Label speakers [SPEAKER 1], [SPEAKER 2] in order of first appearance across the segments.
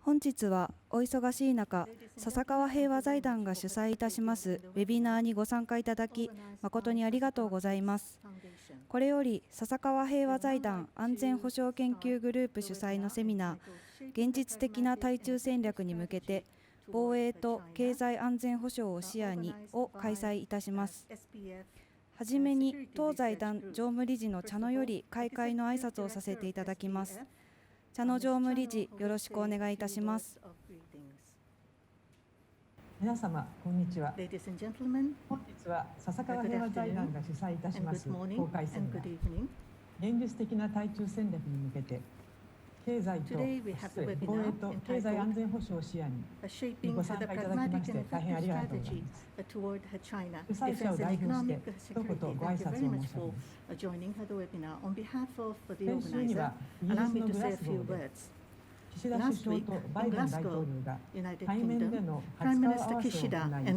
[SPEAKER 1] 本日はお忙しい中、笹川平和財団が主催いたしますウェビナーにご参加いただき、誠にありがとうございます。これより笹川平和財団安全保障研究グループ主催のセミナー、現実的な対中戦略に向けて防衛と経済安全保障を視野にを開催いたします。はじめに当財団常務理事の茶野より開会の挨拶をさせていただきます。茶野常務理事、よろしくお願いいたします。
[SPEAKER 2] 皆様、こんにちは。本日は笹川平和財団が主催いたします公開セミナー、現実的な対中戦略に向けて経済と防衛と経済安全保障を視野にご参加いただきまして大変ありがとうございます。主催者を代表して一言ご挨拶を申し上げます。先週にはイギリスのグラスゴーで岸田首相とバイデン大統領が対面での初顔合わせを行い、日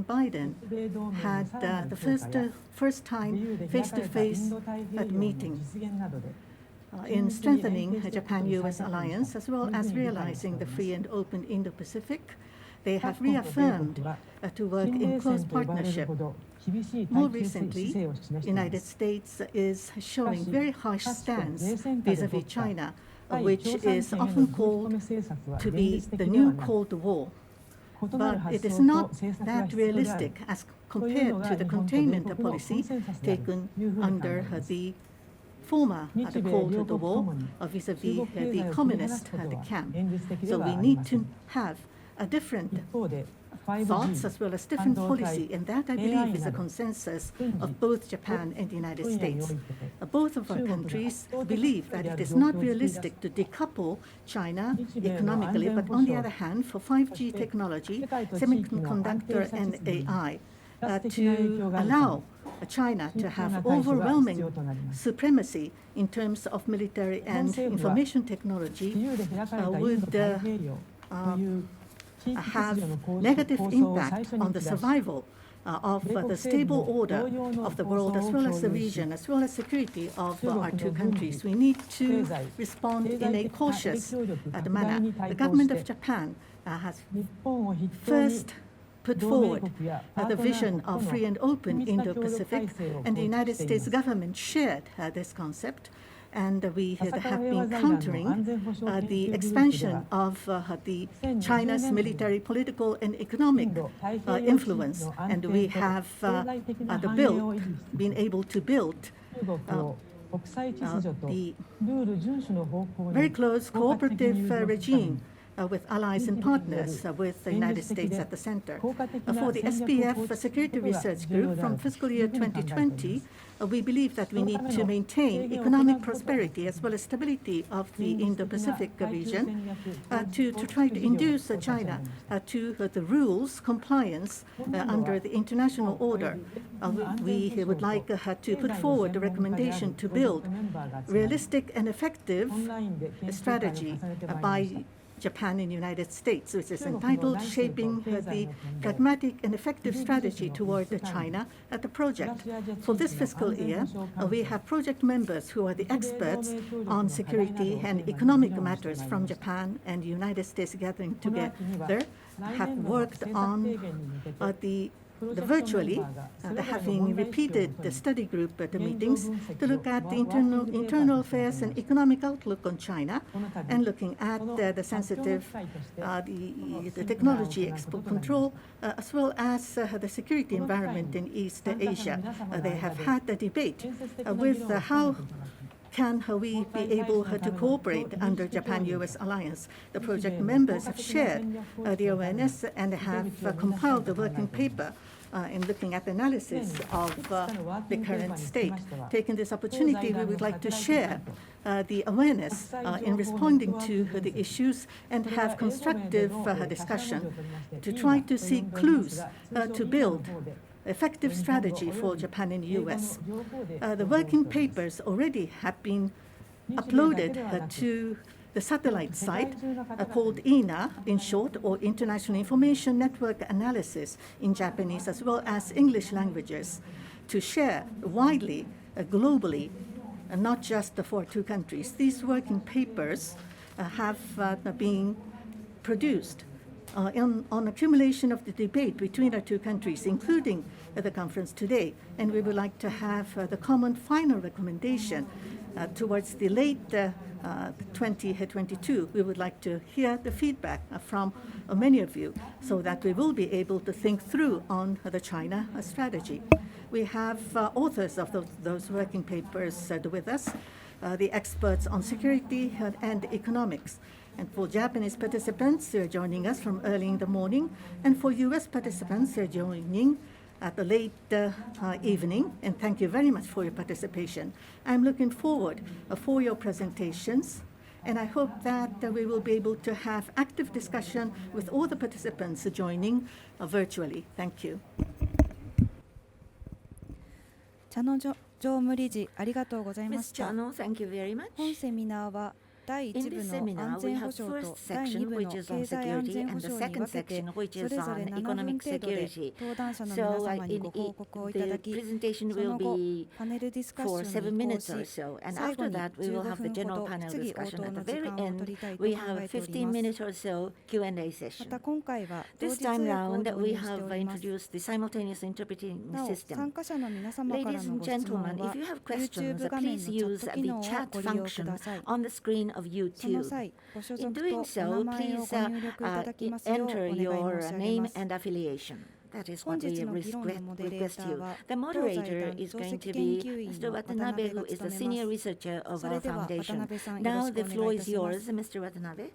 [SPEAKER 2] 米同盟のさらなる強化や自由で開かれたインド太平洋の実現などで
[SPEAKER 3] in strengthening the Japan-U.S. alliance, as well as realizing the free and open Indo-Pacific, they have reaffirmed to work in close partnership. More recently, the United States is showing very harsh stance vis-à-vis China, which is often called to be the new Cold War. But it is not that realistic as compared to the containment policy taken under the former Cold War vis-à-vis the communist camp. So we need to have a different thoughts as well as different policy, and that I believe is a consensus of both Japan and the United States. Both of our countries believe that it is not realistic to decouple China economically, but on the other hand, for 5G technology, semiconductor and AI, to allow China to have overwhelming supremacy in terms of military and information technology would have negative impact on the survival of the stable order of the world, as well as the region, as well as security of our two countries. We need to respond in a cautious manner. The government of Japan has first put forward the vision of free and open Indo-Pacific, and the United States government shared this concept. And we have been countering the expansion of the China's military, political, and economic influence. And we have been able to build the very close cooperative regime with allies and partners with the United States at the center. For the SPF Security Research Group from Fiscal Year 2020, we believe that we need to maintain economic prosperity as well as stability of the Indo-Pacific region to try to induce China to the rules compliance under the international order. We would like to put forward a recommendation to build realistic and effective strategy by Japan and the United States, which is entitled Shaping the Pragmatic and Effective Strategy Toward China at the project. For this fiscal year, we have project members who are the experts on security and economic matters from Japan and the United States gathering together, have worked on the virtually having repeated the study group meetings to look at the internal affairs and economic outlook on China, and looking at the sensitive the technology export control as well as the security environment in East Asia. They have had a debate with how can we be able to cooperate under Japan-U.S. alliance. The project members have shared the awareness and have compiled the working paper in looking at the analysis of the current state. Taking this opportunity, we would like to share the awareness in responding to the issues and have constructive discussion to try to seek clues to build effective strategy for Japan and the U.S. The working papers already have been uploaded to the satellite site called INA, in short, or International Information Network Analysis in Japanese as well as English languages, to share widely, globally, not just for two countries. These working papers have been produced on accumulation of the debate between our two countries, including the conference today. And we would like to have the common final recommendation towards the late 2022. We would like to hear the feedback from many of you so that we will be able to think through on the China strategy. We have authors of those working papers with us, the experts on security and economics. And for Japanese participants who are joining us from early in the morning, and for U.S. participants who are joining at the late evening, and thank you very much for your participation. I'm looking forward for your presentations, and I hope that we will be able to have active discussion with all the participants joining virtually. Thank you.
[SPEAKER 1] 茶野常務理事ありがとうございまし
[SPEAKER 4] Ms.
[SPEAKER 1] た。
[SPEAKER 4] Chano, thank you very much.
[SPEAKER 1] 本セミナーは第
[SPEAKER 4] In
[SPEAKER 1] 1部
[SPEAKER 4] this
[SPEAKER 1] の
[SPEAKER 4] seminar,
[SPEAKER 1] 安
[SPEAKER 4] we
[SPEAKER 1] 全保
[SPEAKER 4] have
[SPEAKER 1] 障
[SPEAKER 4] first
[SPEAKER 1] と第
[SPEAKER 4] section,
[SPEAKER 1] 2部
[SPEAKER 4] which
[SPEAKER 1] の
[SPEAKER 4] is on
[SPEAKER 1] 経済安
[SPEAKER 4] security,
[SPEAKER 1] 全保
[SPEAKER 4] and the
[SPEAKER 1] 障に
[SPEAKER 4] second
[SPEAKER 1] 分けて
[SPEAKER 4] section, which
[SPEAKER 1] そ
[SPEAKER 4] is
[SPEAKER 1] れぞれ
[SPEAKER 4] on
[SPEAKER 1] 7分
[SPEAKER 4] economic
[SPEAKER 1] 程度で
[SPEAKER 4] security.
[SPEAKER 1] 登壇者の
[SPEAKER 4] So
[SPEAKER 1] 皆様にご報告をいた
[SPEAKER 4] the
[SPEAKER 1] だき、
[SPEAKER 4] presentation
[SPEAKER 1] そ
[SPEAKER 4] will
[SPEAKER 1] の後
[SPEAKER 4] be
[SPEAKER 1] パネルディスカッ
[SPEAKER 4] for
[SPEAKER 1] ショ
[SPEAKER 4] 7
[SPEAKER 1] ンに移
[SPEAKER 4] minutes
[SPEAKER 1] 行
[SPEAKER 4] or
[SPEAKER 1] し、
[SPEAKER 4] so, and
[SPEAKER 1] 最後
[SPEAKER 4] after
[SPEAKER 1] に
[SPEAKER 4] that, we will
[SPEAKER 1] 15
[SPEAKER 4] have the
[SPEAKER 1] 分
[SPEAKER 4] general
[SPEAKER 1] ほど
[SPEAKER 4] panel
[SPEAKER 1] 質疑応
[SPEAKER 4] discussion.
[SPEAKER 1] 答
[SPEAKER 4] At
[SPEAKER 1] の
[SPEAKER 4] the
[SPEAKER 1] 時
[SPEAKER 4] very
[SPEAKER 1] 間を
[SPEAKER 4] end,
[SPEAKER 1] 取りたいと
[SPEAKER 4] we
[SPEAKER 1] 考
[SPEAKER 4] have
[SPEAKER 1] え
[SPEAKER 4] a
[SPEAKER 1] ており
[SPEAKER 4] 15
[SPEAKER 1] ます。
[SPEAKER 4] minutes or so Q&A
[SPEAKER 1] ま
[SPEAKER 4] session.
[SPEAKER 1] た今回は同
[SPEAKER 4] This
[SPEAKER 1] 時通
[SPEAKER 4] time
[SPEAKER 1] 訳を
[SPEAKER 4] round,
[SPEAKER 1] 導
[SPEAKER 4] we
[SPEAKER 1] 入してお
[SPEAKER 4] have
[SPEAKER 1] ります。
[SPEAKER 4] introduced the simultaneous interpreting
[SPEAKER 1] なお、参
[SPEAKER 4] system.
[SPEAKER 1] 加者の皆様から
[SPEAKER 4] Ladies
[SPEAKER 1] の
[SPEAKER 4] and
[SPEAKER 1] ご質問
[SPEAKER 4] gentlemen,
[SPEAKER 1] は
[SPEAKER 4] if you have questions,
[SPEAKER 1] YouTube 画面の
[SPEAKER 4] please
[SPEAKER 1] チャッ
[SPEAKER 4] use
[SPEAKER 1] ト機
[SPEAKER 4] the
[SPEAKER 1] 能を
[SPEAKER 4] chat
[SPEAKER 1] ご利用く
[SPEAKER 4] function
[SPEAKER 1] ださい。
[SPEAKER 4] on the screen of
[SPEAKER 1] その
[SPEAKER 4] YouTube.
[SPEAKER 1] 際、ご所
[SPEAKER 4] In
[SPEAKER 1] 属と
[SPEAKER 4] doing
[SPEAKER 1] お
[SPEAKER 4] so,
[SPEAKER 1] 名前を
[SPEAKER 4] please
[SPEAKER 1] ご入力いただきますようお
[SPEAKER 4] enter
[SPEAKER 1] 願い申
[SPEAKER 4] your
[SPEAKER 1] し上げ
[SPEAKER 4] name
[SPEAKER 1] ます。
[SPEAKER 4] and affiliation. That is
[SPEAKER 1] 本
[SPEAKER 4] what
[SPEAKER 1] 日
[SPEAKER 4] we
[SPEAKER 1] の議論のモデレー
[SPEAKER 4] request
[SPEAKER 1] ター
[SPEAKER 4] you.
[SPEAKER 1] は
[SPEAKER 4] The
[SPEAKER 1] 当財
[SPEAKER 4] moderator
[SPEAKER 1] 団
[SPEAKER 4] is
[SPEAKER 1] 上
[SPEAKER 4] going
[SPEAKER 1] 席
[SPEAKER 4] to
[SPEAKER 1] 研
[SPEAKER 4] be
[SPEAKER 1] 究員
[SPEAKER 4] Mr.
[SPEAKER 1] の渡
[SPEAKER 4] Watanabe,
[SPEAKER 1] 辺
[SPEAKER 4] who
[SPEAKER 1] が
[SPEAKER 4] is the
[SPEAKER 1] 務め
[SPEAKER 4] senior
[SPEAKER 1] ます。
[SPEAKER 4] researcher of
[SPEAKER 1] そ
[SPEAKER 4] our
[SPEAKER 1] れでは渡
[SPEAKER 4] foundation.
[SPEAKER 1] 辺さんよろ
[SPEAKER 4] Now
[SPEAKER 1] しく
[SPEAKER 4] the
[SPEAKER 1] お願
[SPEAKER 4] floor
[SPEAKER 1] いいた
[SPEAKER 4] is
[SPEAKER 1] します。
[SPEAKER 4] yours, Mr. Watanabe.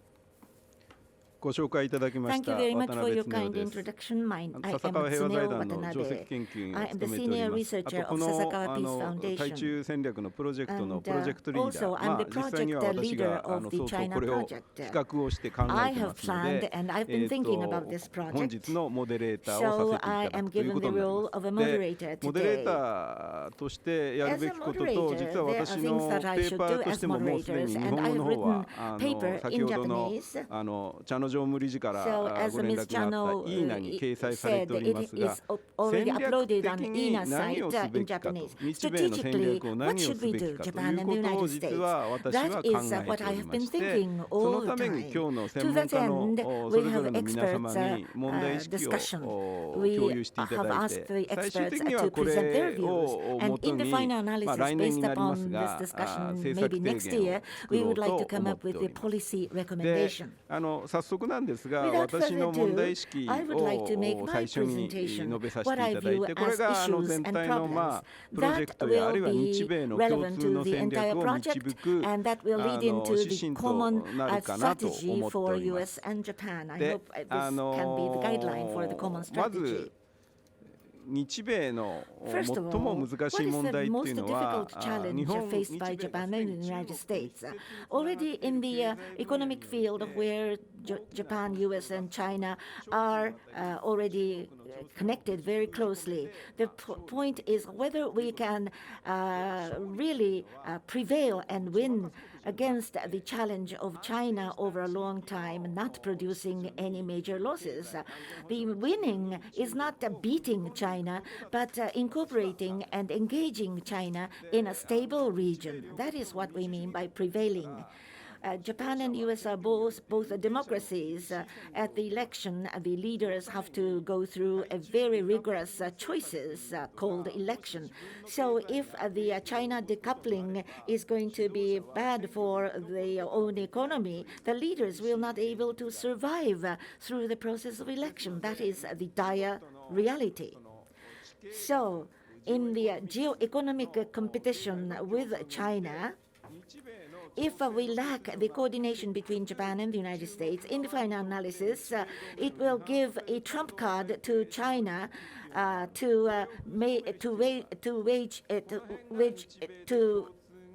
[SPEAKER 5] ご紹介いただきまし
[SPEAKER 4] Thank you
[SPEAKER 5] た
[SPEAKER 4] very
[SPEAKER 5] 渡
[SPEAKER 4] much for
[SPEAKER 5] 辺
[SPEAKER 4] your
[SPEAKER 5] 恒
[SPEAKER 4] kind
[SPEAKER 5] です。
[SPEAKER 4] introduction. I am
[SPEAKER 5] 笹川平和財
[SPEAKER 4] Tsuneo
[SPEAKER 5] 団の上席
[SPEAKER 4] Watanabe.
[SPEAKER 5] 研究員を
[SPEAKER 4] I am the
[SPEAKER 5] 務めており
[SPEAKER 4] senior
[SPEAKER 5] ます。あ
[SPEAKER 4] researcher
[SPEAKER 5] とこ
[SPEAKER 4] of
[SPEAKER 5] の
[SPEAKER 4] Sasakawa Peace
[SPEAKER 5] 対
[SPEAKER 4] Foundation.
[SPEAKER 5] 中戦略のプロジェクトの
[SPEAKER 4] And
[SPEAKER 5] プロジェクトリーダ
[SPEAKER 4] also
[SPEAKER 5] ー、
[SPEAKER 4] I'm the
[SPEAKER 5] 実際には
[SPEAKER 4] project
[SPEAKER 5] 私が
[SPEAKER 4] leader of the
[SPEAKER 5] 相当
[SPEAKER 4] China
[SPEAKER 5] これを
[SPEAKER 4] project.
[SPEAKER 5] 企画をして考
[SPEAKER 4] I
[SPEAKER 5] えてま
[SPEAKER 4] have
[SPEAKER 5] すの
[SPEAKER 4] planned
[SPEAKER 5] で、
[SPEAKER 4] and I've been thinking about this
[SPEAKER 5] 本
[SPEAKER 4] project.
[SPEAKER 5] 日のモデレーターを
[SPEAKER 4] So
[SPEAKER 5] させて
[SPEAKER 4] I
[SPEAKER 5] いただ
[SPEAKER 4] am
[SPEAKER 5] くという
[SPEAKER 4] given
[SPEAKER 5] こ
[SPEAKER 4] the
[SPEAKER 5] とになり
[SPEAKER 4] role
[SPEAKER 5] ま
[SPEAKER 4] of a
[SPEAKER 5] す。
[SPEAKER 4] moderator
[SPEAKER 5] で、モデレータ
[SPEAKER 4] today.
[SPEAKER 5] ーとしてやる
[SPEAKER 4] As
[SPEAKER 5] べ
[SPEAKER 4] a
[SPEAKER 5] きことと、
[SPEAKER 4] moderator,
[SPEAKER 5] 実は
[SPEAKER 4] there are
[SPEAKER 5] 私
[SPEAKER 4] things
[SPEAKER 5] の
[SPEAKER 4] that I
[SPEAKER 5] ペ
[SPEAKER 4] should
[SPEAKER 5] ーパー
[SPEAKER 4] do
[SPEAKER 5] とし
[SPEAKER 4] as
[SPEAKER 5] てももうすでに
[SPEAKER 4] moderators,
[SPEAKER 5] 日
[SPEAKER 4] and
[SPEAKER 5] 本
[SPEAKER 4] I've
[SPEAKER 5] 語の方
[SPEAKER 4] written
[SPEAKER 5] は
[SPEAKER 4] paper
[SPEAKER 5] 先
[SPEAKER 4] in
[SPEAKER 5] ほどの
[SPEAKER 4] Japanese.
[SPEAKER 5] 茶野常務理事か
[SPEAKER 4] So
[SPEAKER 5] ら
[SPEAKER 4] as
[SPEAKER 5] ご連
[SPEAKER 4] Ms.
[SPEAKER 5] 絡があった
[SPEAKER 4] Chano
[SPEAKER 5] イーナに掲載され
[SPEAKER 4] said,
[SPEAKER 5] ておりま
[SPEAKER 4] it
[SPEAKER 5] すが、
[SPEAKER 4] is already
[SPEAKER 5] 戦略
[SPEAKER 4] uploaded
[SPEAKER 5] 的
[SPEAKER 4] on
[SPEAKER 5] に
[SPEAKER 4] INA
[SPEAKER 5] 何を
[SPEAKER 4] site
[SPEAKER 5] すべ
[SPEAKER 4] in
[SPEAKER 5] きかと、
[SPEAKER 4] Japanese.
[SPEAKER 5] 日米の戦略
[SPEAKER 4] Strategically,
[SPEAKER 5] を
[SPEAKER 4] what
[SPEAKER 5] 何を
[SPEAKER 4] should
[SPEAKER 5] す
[SPEAKER 4] we
[SPEAKER 5] べき
[SPEAKER 4] do,
[SPEAKER 5] かとい
[SPEAKER 4] Japan
[SPEAKER 5] う
[SPEAKER 4] and
[SPEAKER 5] こ
[SPEAKER 4] the
[SPEAKER 5] とを
[SPEAKER 4] United
[SPEAKER 5] 実
[SPEAKER 4] States?
[SPEAKER 5] は私
[SPEAKER 4] That
[SPEAKER 5] は
[SPEAKER 4] is
[SPEAKER 5] 考え
[SPEAKER 4] what
[SPEAKER 5] てお
[SPEAKER 4] I
[SPEAKER 5] り
[SPEAKER 4] have
[SPEAKER 5] ま
[SPEAKER 4] been
[SPEAKER 5] して、
[SPEAKER 4] thinking
[SPEAKER 5] その
[SPEAKER 4] all
[SPEAKER 5] た
[SPEAKER 4] the
[SPEAKER 5] めに
[SPEAKER 4] time.
[SPEAKER 5] 今日の
[SPEAKER 4] To
[SPEAKER 5] 専門
[SPEAKER 4] that
[SPEAKER 5] 家の
[SPEAKER 4] end,
[SPEAKER 5] そ
[SPEAKER 4] we
[SPEAKER 5] れぞ
[SPEAKER 4] have
[SPEAKER 5] れの皆様
[SPEAKER 4] experts
[SPEAKER 5] に問題意識
[SPEAKER 4] discussion.
[SPEAKER 5] を
[SPEAKER 4] We
[SPEAKER 5] 共有していた
[SPEAKER 4] have
[SPEAKER 5] だい
[SPEAKER 4] asked
[SPEAKER 5] て、
[SPEAKER 4] the
[SPEAKER 5] 最終
[SPEAKER 4] experts
[SPEAKER 5] 的には
[SPEAKER 4] to
[SPEAKER 5] こ
[SPEAKER 4] present
[SPEAKER 5] れ
[SPEAKER 4] their views.
[SPEAKER 5] を
[SPEAKER 4] And
[SPEAKER 5] もと
[SPEAKER 4] in the
[SPEAKER 5] に、
[SPEAKER 4] final analysis
[SPEAKER 5] 来年
[SPEAKER 4] based
[SPEAKER 5] になりま
[SPEAKER 4] upon
[SPEAKER 5] す
[SPEAKER 4] this
[SPEAKER 5] が、
[SPEAKER 4] discussion,
[SPEAKER 5] 政
[SPEAKER 4] maybe
[SPEAKER 5] 策提
[SPEAKER 4] next
[SPEAKER 5] 言
[SPEAKER 4] year,
[SPEAKER 5] を作
[SPEAKER 4] we
[SPEAKER 5] ろう
[SPEAKER 4] would like
[SPEAKER 5] と
[SPEAKER 4] to come
[SPEAKER 5] 思っ
[SPEAKER 4] up
[SPEAKER 5] て
[SPEAKER 4] with
[SPEAKER 5] お
[SPEAKER 4] the
[SPEAKER 5] ります。
[SPEAKER 4] policy
[SPEAKER 5] で、
[SPEAKER 4] recommendation.
[SPEAKER 5] 早速なんですが、
[SPEAKER 4] Without
[SPEAKER 5] 私の
[SPEAKER 4] further
[SPEAKER 5] 問題
[SPEAKER 4] ado,
[SPEAKER 5] 意識
[SPEAKER 4] I would like to make
[SPEAKER 5] を
[SPEAKER 4] my
[SPEAKER 5] 最初に
[SPEAKER 4] presentation
[SPEAKER 5] 述べさせ
[SPEAKER 4] what
[SPEAKER 5] て
[SPEAKER 4] I
[SPEAKER 5] いただい
[SPEAKER 4] view
[SPEAKER 5] て、これ
[SPEAKER 4] as
[SPEAKER 5] が
[SPEAKER 4] issues
[SPEAKER 5] 全
[SPEAKER 4] and
[SPEAKER 5] 体の
[SPEAKER 4] problems
[SPEAKER 5] プロジェ
[SPEAKER 4] that
[SPEAKER 5] クトであるい
[SPEAKER 4] will
[SPEAKER 5] は日
[SPEAKER 4] be
[SPEAKER 5] 米の共
[SPEAKER 4] relevant
[SPEAKER 5] 通
[SPEAKER 4] to
[SPEAKER 5] の
[SPEAKER 4] the
[SPEAKER 5] 戦
[SPEAKER 4] entire
[SPEAKER 5] 略を導
[SPEAKER 4] project
[SPEAKER 5] く
[SPEAKER 4] and that will lead into
[SPEAKER 5] 指
[SPEAKER 4] the
[SPEAKER 5] 針と
[SPEAKER 4] common
[SPEAKER 5] なるかなと
[SPEAKER 4] strategy
[SPEAKER 5] 思ってお
[SPEAKER 4] for
[SPEAKER 5] りま
[SPEAKER 4] US
[SPEAKER 5] す。
[SPEAKER 4] and Japan. I
[SPEAKER 5] で、
[SPEAKER 4] hope this can be the guideline for the common
[SPEAKER 5] ま
[SPEAKER 4] strategy.
[SPEAKER 5] ず日米の
[SPEAKER 4] First
[SPEAKER 5] 最
[SPEAKER 4] of
[SPEAKER 5] も
[SPEAKER 4] all,
[SPEAKER 5] 難
[SPEAKER 4] what
[SPEAKER 5] しい
[SPEAKER 4] is
[SPEAKER 5] 問
[SPEAKER 4] the
[SPEAKER 5] 題ってい
[SPEAKER 4] most
[SPEAKER 5] うのは
[SPEAKER 4] difficult challenge
[SPEAKER 5] 日本
[SPEAKER 4] faced by
[SPEAKER 5] 日米
[SPEAKER 4] Japan and the
[SPEAKER 5] 中
[SPEAKER 4] United
[SPEAKER 5] 国
[SPEAKER 4] States? Already in the economic field where Japan, US, and China are already connected very closely. The point is whether we can really prevail and win against the challenge of China over a long time, not producing any major losses. The winning is not beating China, but incorporating and engaging China in a stable region. That is what we mean by prevailing. Japan and US are both democracies. At the election, the leaders have to go through a very rigorous choices called election. So if the China decoupling is going to be bad for their own economy, the leaders will not be able to survive through the process of election. That is the dire reality. So in the geo-economic competition with China, if we lack the coordination between Japan and the United States, in the final analysis, it will give a trump card to China to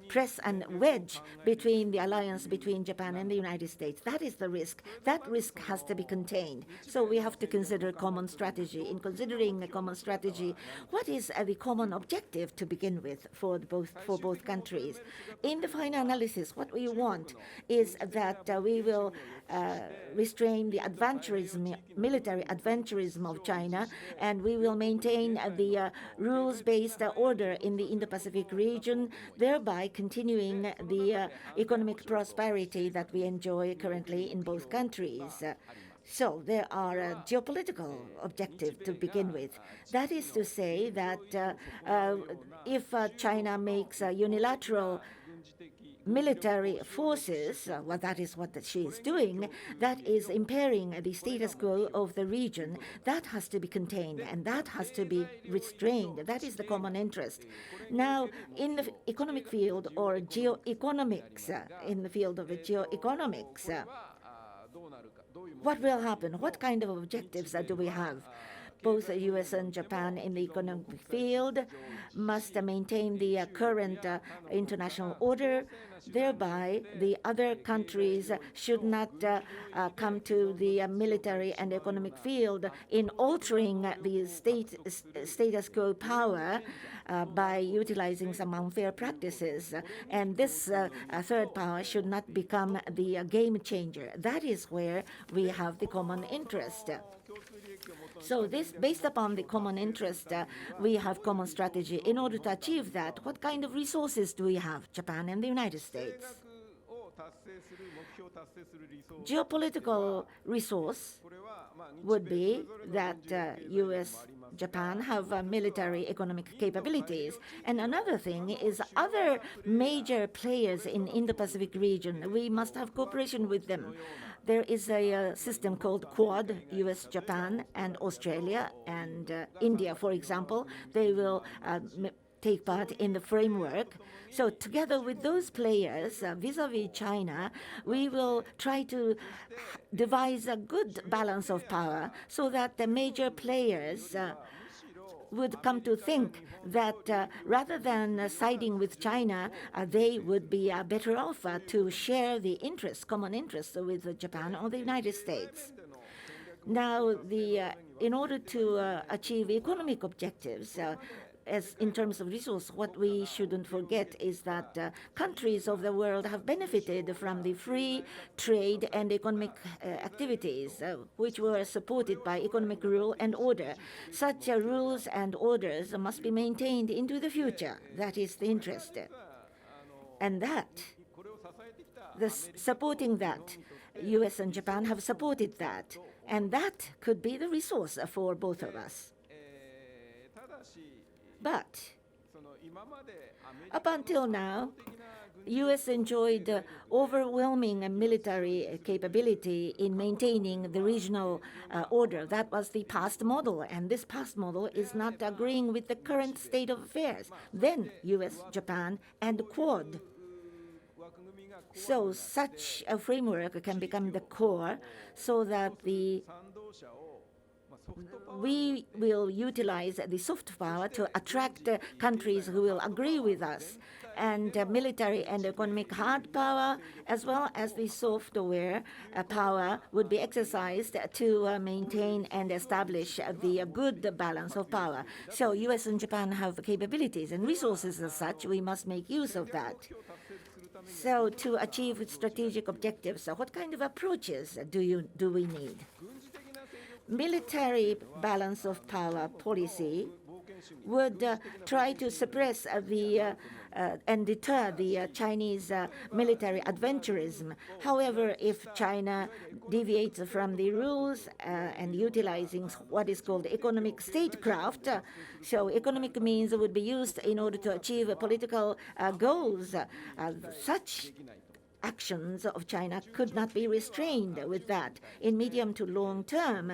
[SPEAKER 4] press and wedge between the alliance between Japan and the United States. That is the risk. That risk has to be contained. So we have to consider common strategy. In considering a common strategy, what is the common objective to begin with for both countries? In the final analysis, what we want is that we will restrain the military adventurism of China, and we will maintain the rules-based order in the Indo-Pacific region, thereby continuing the economic prosperity that we enjoy currently in both countries. So there are a geopolitical objective to begin with. That is to say that if China makes a unilateral military forces, well, that is what she is doing, that is impairing the status quo of the region. That has to be contained and that has to be restrained. That is the common interest. Now, in the economic field or geoeconomics, in the field of geoeconomics, what will happen? What kind of objectives do we have? Both the U.S. and Japan in the economic field must maintain the current international order. Thereby, the other countries should not come to the military and economic field in altering the status quo power by utilizing some unfair practices. And this third power should not become the game changer. That is where we have the common interest. So this, based upon the common interest, we have common strategy. In order to achieve that, what kind of resources do we have, Japan and the United States? Geopolitical resource would be that U.S., Japan have military economic capabilities. And another thing is other major players in Indo-Pacific region. We must have cooperation with them. There is a system called Quad, U.S., Japan, and Australia, and India, for example. They will take part in the framework. So together with those players, vis-a-vis China, we will try to devise a good balance of power so that the major players would come to think that rather than siding with China, they would be better off to share the interests, common interests with Japan or the United States. Now, in order to achieve economic objectives, as in terms of resource, what we shouldn't forget is that countries of the world have benefited from the free trade and economic activities, which were supported by economic rule and order. Such rules and orders must be maintained into the future. That is the interest. And that, supporting that, U.S. and Japan have supported that. And that could be the resource for both of us. But up until now, U.S. enjoyed overwhelming military capability in maintaining the regional order. That was the past model, and this past model is not agreeing with the current state of affairs. Then U.S., Japan, and Quad. So such a framework can become the core so that we will utilize the soft power to attract countries who will agree with us, and military and economic hard power, as well as the software power, would be exercised to maintain and establish the good balance of power. So U.S. and Japan have capabilities and resources as such. We must make use of that. So to achieve strategic objectives, what kind of approaches do we need? Military balance of power policy would try to suppress and deter the Chinese military adventurism. However, if China deviates from the rules and utilizing what is called economic statecraft, so economic means would be used in order to achieve political goals, such actions of China could not be restrained with that. In medium to long term,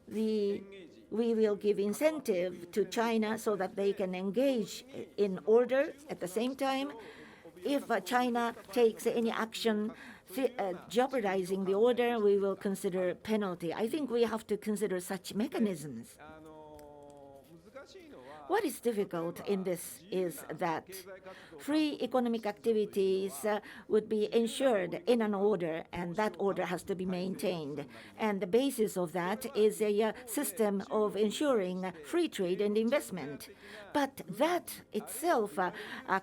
[SPEAKER 4] we will give incentive to China so that they can engage in order. At the same time, if China takes any action jeopardizing the order, we will consider penalty. I think we have to consider such mechanisms. What is difficult in this is that free economic activities would be ensured in an order, and that order has to be maintained. And the basis of that is a system of ensuring free trade and investment. But that itself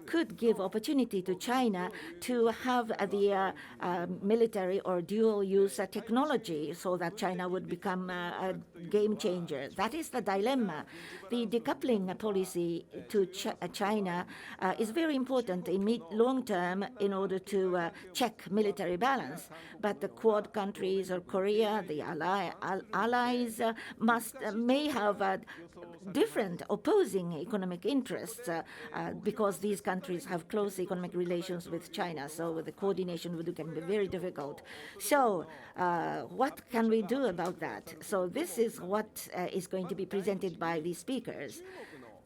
[SPEAKER 4] could give opportunity to China to have the military or dual-use technology so that China would become a game changer. That is the dilemma. The decoupling policy to China is very important in mid-long term in order to check military balance. But the Quad countries or Korea, the allies, may have different opposing economic interests because these countries have close economic relations with China, so the coordination can be very difficult. So what can we do about that? So this is what is going to be presented by the speakers.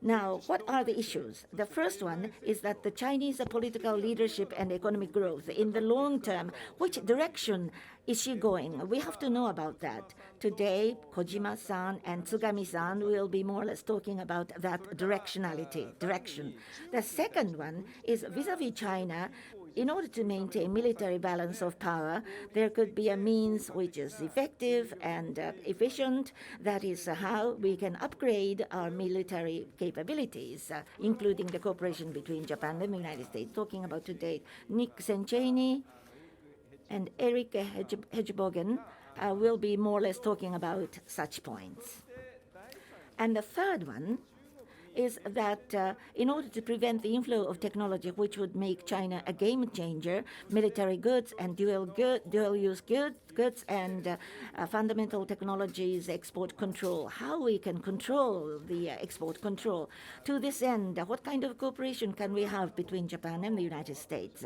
[SPEAKER 4] Now, what are the issues? The first one is that the Chinese political leadership and economic growth in the long term, which direction is she going? We have to know about that. Today, Kojima-san and Tsugami-san will be more or less talking about that direction. The second one is vis-a-vis China. In order to maintain military balance of power, there could be a means which is effective and efficient. That is how we can upgrade our military capabilities, including the cooperation between Japan and the United States. Talking about today, Nick Sencheney and Eric Hedgebogen will be more or less talking about such points. And the third one is that in order to prevent the inflow of technology which would make China a game changer, military goods and dual-use goods and fundamental technologies export control, how we can control the export control. To this end, what kind of cooperation can we have between Japan and the United States?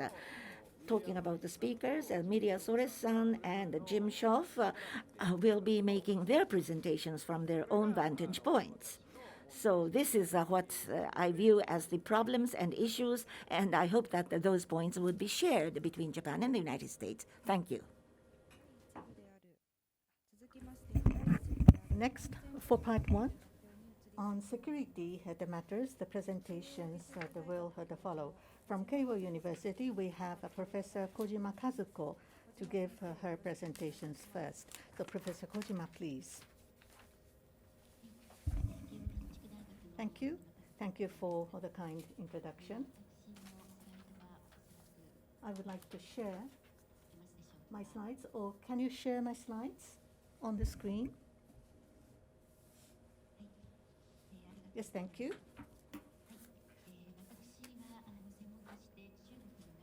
[SPEAKER 4] Talking about the speakers, Miria Sores-san and Jim Schoff will be making their presentations from their own vantage points. So this is what I view as the problems and issues, and I hope that those points would be shared between Japan and the United States. Thank you.
[SPEAKER 3] Next, for part one, on security matters, the presentations will follow. From Keio University, we have Professor Kojima Kazuko to give her presentations first. So Professor Kojima, please. Thank you. Thank you for the kind introduction. I would like to share my slides, or can you share my slides on the screen? Yes, thank you.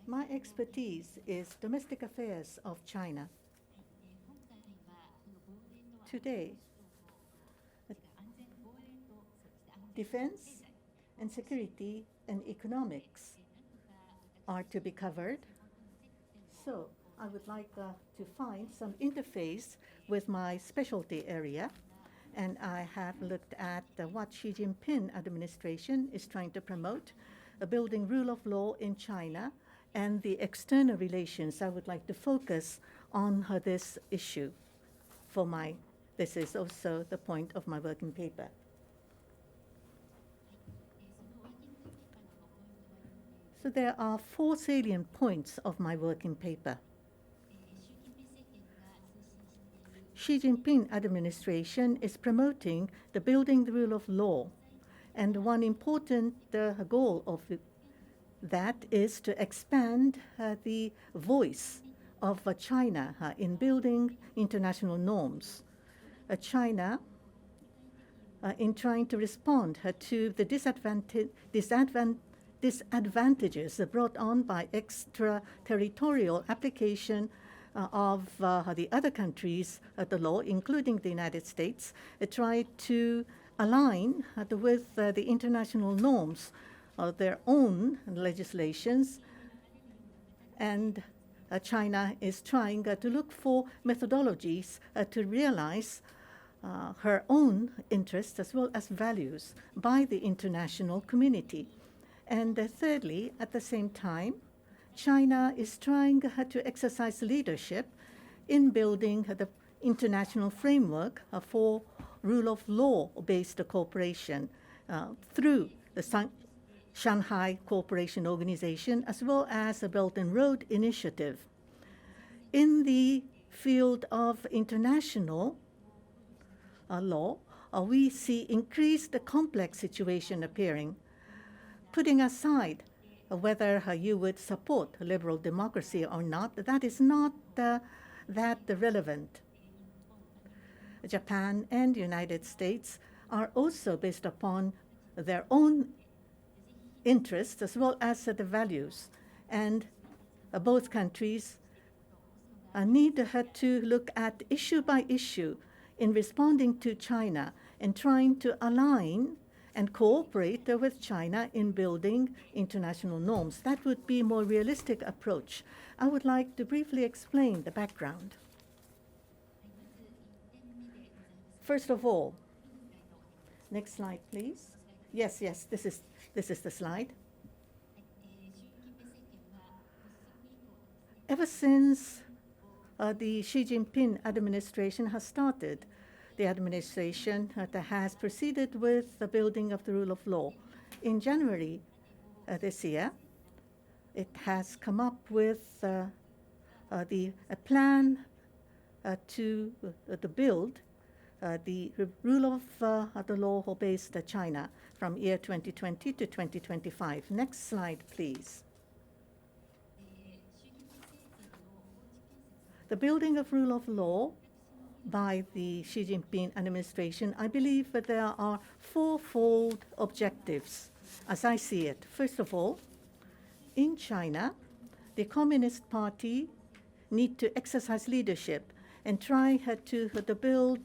[SPEAKER 3] My expertise is domestic affairs of China. Today, defense and security and economics are to be covered. So I would like to find some interface with my specialty area. And I have looked at what Xi Jinping administration is trying to promote, building rule of law in China, and the external relations. I would like to focus on this issue this is also the point of my working paper. So there are 4 salient points of my working paper. Xi Jinping administration is promoting the building the rule of law, and one important goal of that is to expand the voice of China in building international norms. China, in trying to respond to the disadvantages brought on by extraterritorial application of the other countries, the law, including the United States, tried to align with the international norms of their own legislations. And China is trying to look for methodologies to realize her own interests as well as values by the international community. And thirdly, at the same time, China is trying to exercise leadership in building the international framework for rule of law-based cooperation through the Shanghai Cooperation Organization, as well as the Belt and Road Initiative. In the field of international law, we see increased complex situation appearing. Putting aside whether you would support liberal democracy or not, that is not that relevant. Japan and the United States are also based upon their own interests as well as the values. And both countries need to look at issue by issue in responding to China and trying to align and cooperate with China in building international norms. That would be a more realistic approach. I would like to briefly explain the background. First of all, next slide, please. Yes, this is the slide. Ever since the Xi Jinping administration has started, the administration that has proceeded with the building of the rule of law. In January this year, it has come up with a plan to build the rule of the law-based China from year 2020 to 2025. Next slide, please. The building of rule of law by the Xi Jinping administration, I believe that there are fourfold objectives, as I see it. First of all, in China, the Communist Party need to exercise leadership and try to build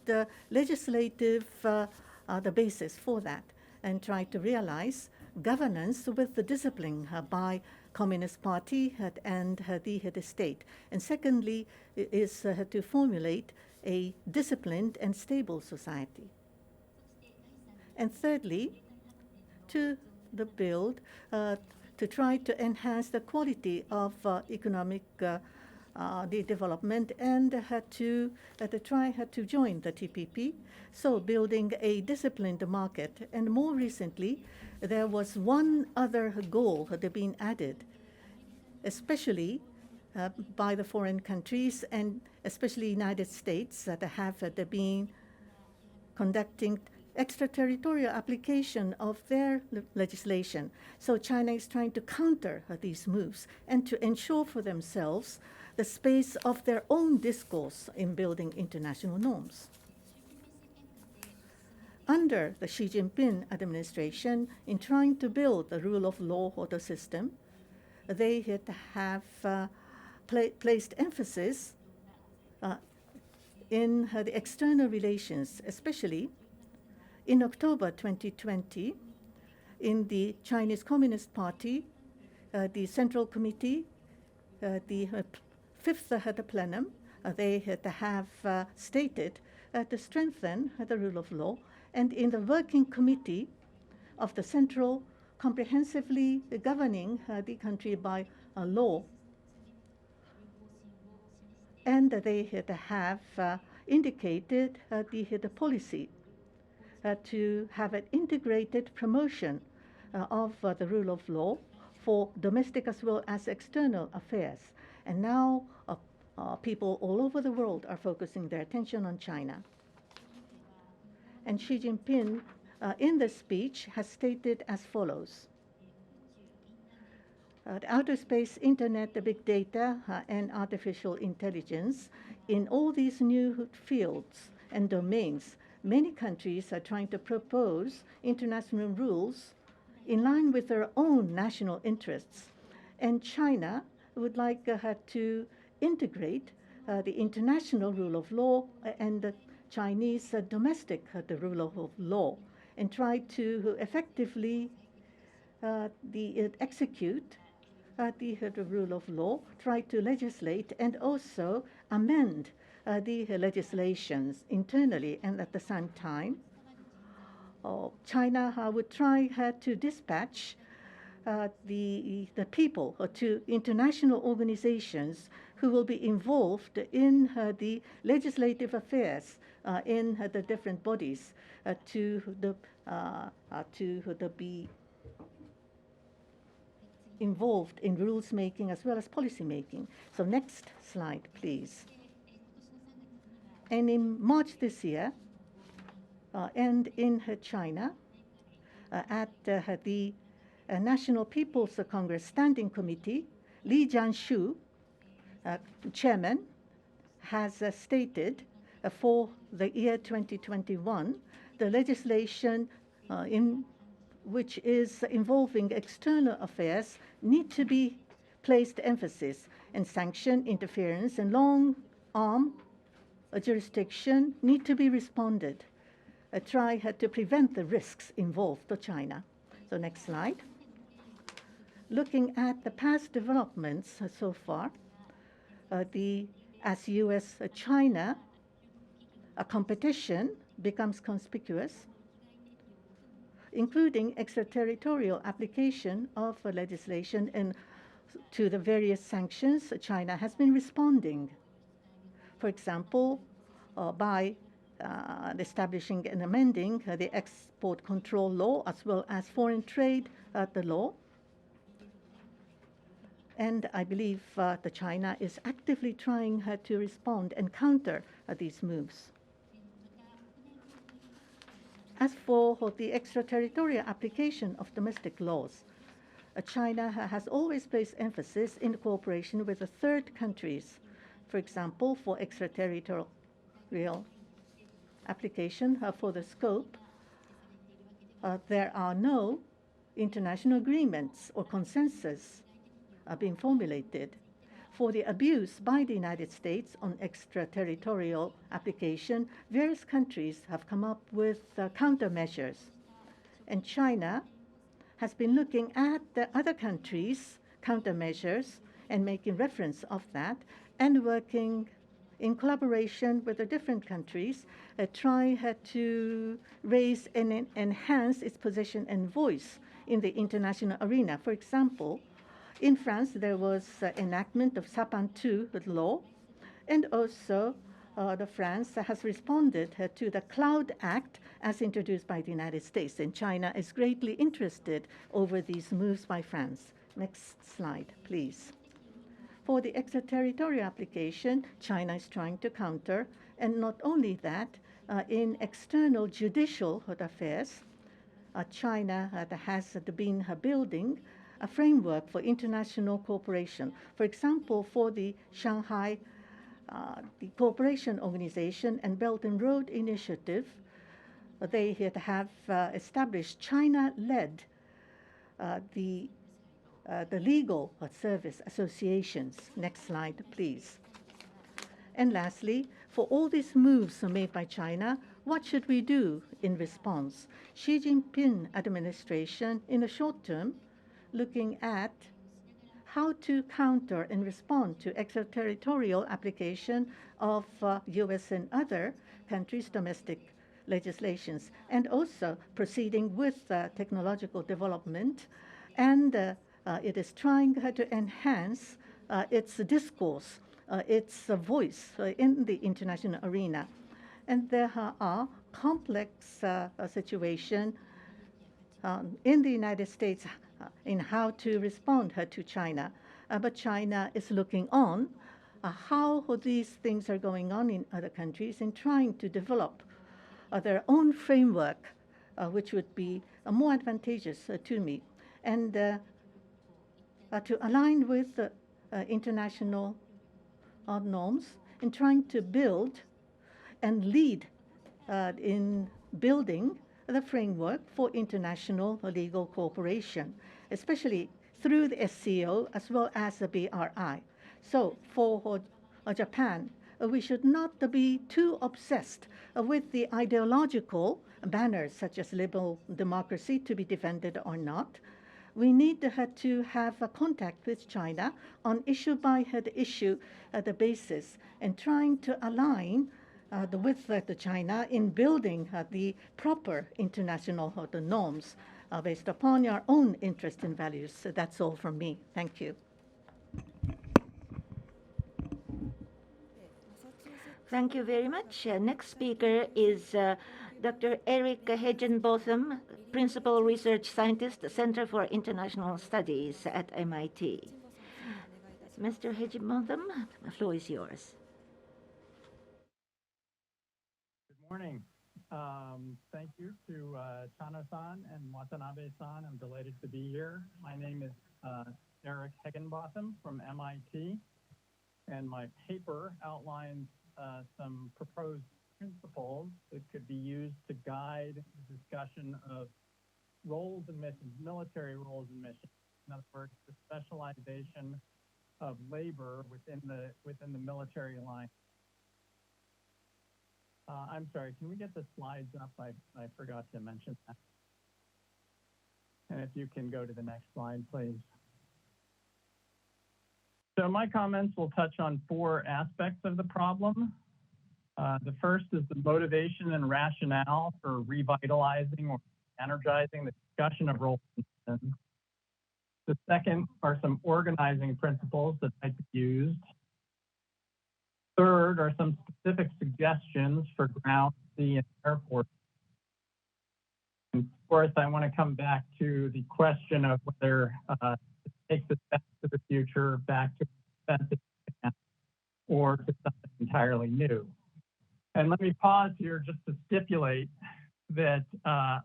[SPEAKER 3] legislative the basis for that, and try to realize governance with the discipline by Communist Party and the state. And secondly, is to formulate a disciplined and stable society. And thirdly, to try to enhance the quality of economic the development, and to try to join the TPP, so building a disciplined market. And more recently, there was one other goal that had been added, especially by the foreign countries, and especially United States, that have been conducting extraterritorial application of their legislation. So China is trying to counter these moves and to ensure for themselves the space of their own discourse in building international norms. Under the Xi Jinping administration, in trying to build the rule of law order system, they have placed emphasis in the external relations, especially in October 2020, in the Chinese Communist Party, the Central Committee, the fifth plenum, they have stated to strengthen the rule of law, and in the working committee of the Central comprehensively governing the country by law, and they have indicated the policy to have an integrated promotion of the rule of law for domestic as well as external affairs. And now people all over the world are focusing their attention on China. And Xi Jinping, in the speech, has stated as follows. Outer space, internet, the big data, and artificial intelligence, in all these new fields and domains, many countries are trying to propose international rules in line with their own national interests. And China would like to integrate the international rule of law and the Chinese domestic the rule of law, and try to effectively execute the rule of law, try to legislate and also amend the legislations internally. And at the same time, China would try to dispatch the people to international organizations who will be involved in the legislative affairs in the different bodies to be involved in rules making as well as policy making. So next slide, please. And in March this year, and in China, at the National People's Congress Standing Committee, Li Jianshu, chairman, has stated for the year 2021, the legislation which is involving external affairs, need to be placed emphasis, and sanction, interference, and long-arm jurisdiction need to be responded. Try to prevent the risks involved to China. So next slide. Looking at the past developments so far, as U.S.-China competition becomes conspicuous, including extraterritorial application of legislation and to the various sanctions, China has been responding. For example, by establishing and amending the export control law as well as foreign trade the law. And I believe that China is actively trying to respond and counter these moves. As for the extraterritorial application of domestic laws, China has always placed emphasis in cooperation with the third countries. For example, for extraterritorial application for the scope, there are no international agreements or consensus being formulated. For the abuse by the United States on extraterritorial application, various countries have come up with countermeasures. And China has been looking at the other countries' countermeasures and making reference of that and working in collaboration with the different countries, try to raise and enhance its position and voice in the international arena. For example, in France, there was enactment of Sapin II law, and also France has responded to the Cloud Act as introduced by the United States, and China is greatly interested over these moves by France. Next slide, please. For the extraterritorial application, China is trying to counter, and not only that, in external judicial affairs, China has been building a framework for international cooperation. For example, for the Shanghai the Cooperation Organization and Belt and Road Initiative, they have established China-led the legal service associations. Next slide, please. And lastly, for all these moves made by China, what should we do in response? Xi Jinping administration, in the short term, looking at how to counter and respond to extraterritorial application of U.S. and other countries' domestic legislations, and also proceeding with technological development. And it is trying to enhance its discourse, its voice in the international arena. And there are complex situations in the United States in how to respond to China. But China is looking on how these things are going on in other countries and trying to develop their own framework, which would be more advantageous to me, and to align with international norms in trying to build and lead in building the framework for international legal cooperation, especially through the SCO as well as the BRI. So for Japan, we should not be too obsessed with the ideological banners such as liberal democracy to be defended or not. We need to have a contact with China on issue by issue the basis and trying to align with China in building the proper international norms based upon your own interest and values. So that's all from me. Thank you.
[SPEAKER 4] Thank you very much. Next speaker is Dr. Eric Higginbotham, Principal Research Scientist, Center for International Studies at MIT. Mr. Higginbotham, the floor is yours.
[SPEAKER 6] Good morning. Thank you to Chano-san and Watanabe-san. I'm delighted to be here. My name is Eric Higginbotham from MIT, and my paper outlines some proposed principles that could be used to guide the discussion of roles and missions, military roles and missions. In other words, the specialization of labor within the military alliance. I'm sorry, can we get the slides up? I forgot to mention that. And if you can go to the next slide, please. So my comments will touch on 4 aspects of the problem. The first is the motivation and rationale for revitalizing or energizing the discussion of roles and missions. The second are some organizing principles that might be used. Third are some specific suggestions for ground, sea, and airport. And of course, I want to come back to the question of whether it takes us back to the future, back to expensive, or to something entirely new. And let me pause here just to stipulate that I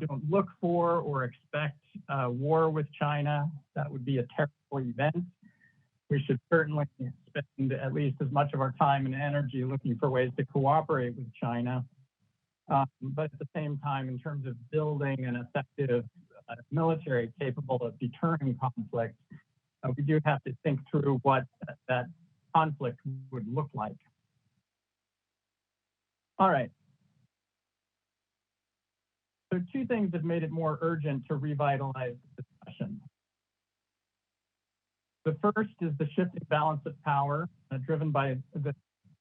[SPEAKER 6] don't look for or expect war with China. That would be a terrible event. We should certainly spend at least as much of our time and energy looking for ways to cooperate with China. But at the same time, in terms of building an effective military capable of deterring conflict, we do have to think through what that conflict would look like. All right. So 2 things have made it more urgent to revitalize the discussion. The first is the shifting balance of power driven by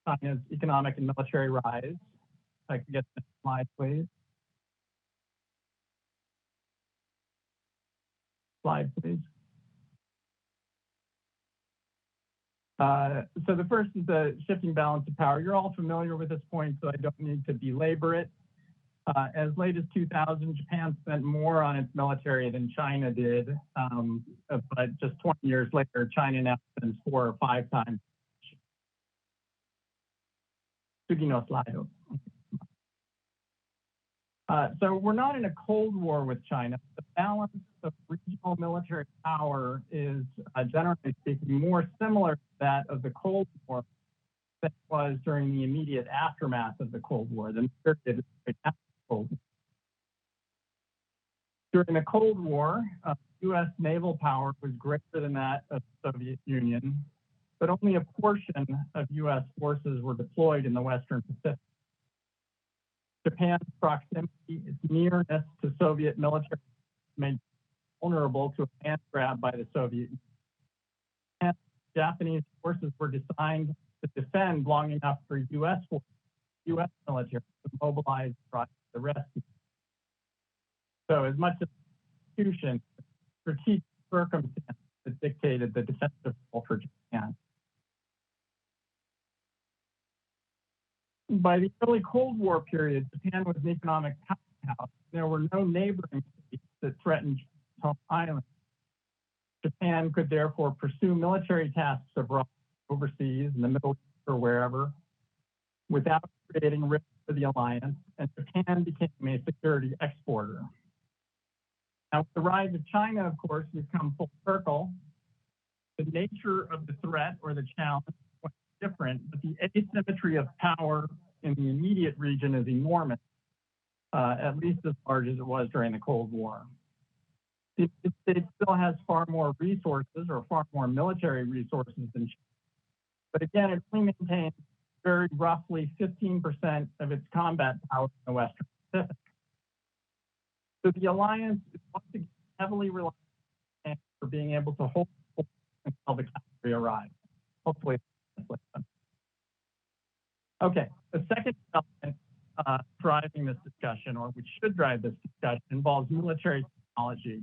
[SPEAKER 6] China's economic and military rise. If I can get the next slide, please. Slide, please. So the first is the shifting balance of power. You're all familiar with this point, so I don't need to belabor it. As late as 2000, Japan spent more on its military than China did, but just 20 years later, China now spends 4 or 5 times. So we're not in a Cold War with China. The balance of regional military power is, generally speaking, more similar to that of the Cold War than it was during the immediate aftermath of the Cold War, the period after the Cold War. During the Cold War, U.S. naval power was greater than that of the Soviet Union, but only a portion of U.S. forces were deployed in the Western Pacific. Japan's proximity, its nearness to Soviet military made it vulnerable to a hand grab by the Soviet Union. And Japanese forces were designed to defend long enough for U.S. forces, U.S. military to mobilize to the rescue. So as much as the institution, strategic circumstances that dictated the defensive role for Japan. By the early Cold War period, Japan was an economic powerhouse. There were no neighboring states that threatened Japan's home island. Japan could therefore pursue military tasks abroad, overseas, in the Middle East or wherever, without creating risk for the alliance, and Japan became a security exporter. Now, with the rise of China, of course, we've come full circle. The nature of the threat or the challenge was different, but the asymmetry of power in the immediate region is enormous, at least as large as it was during the Cold War. The United States still has far more resources or far more military resources than China. But again, it only maintains very roughly 15% of its combat power in the Western Pacific. So the alliance is once again heavily reliant on Japan for being able to hold until the cavalry arrives. Hopefully, okay. The second element driving this discussion, or which should drive this discussion, involves military technology.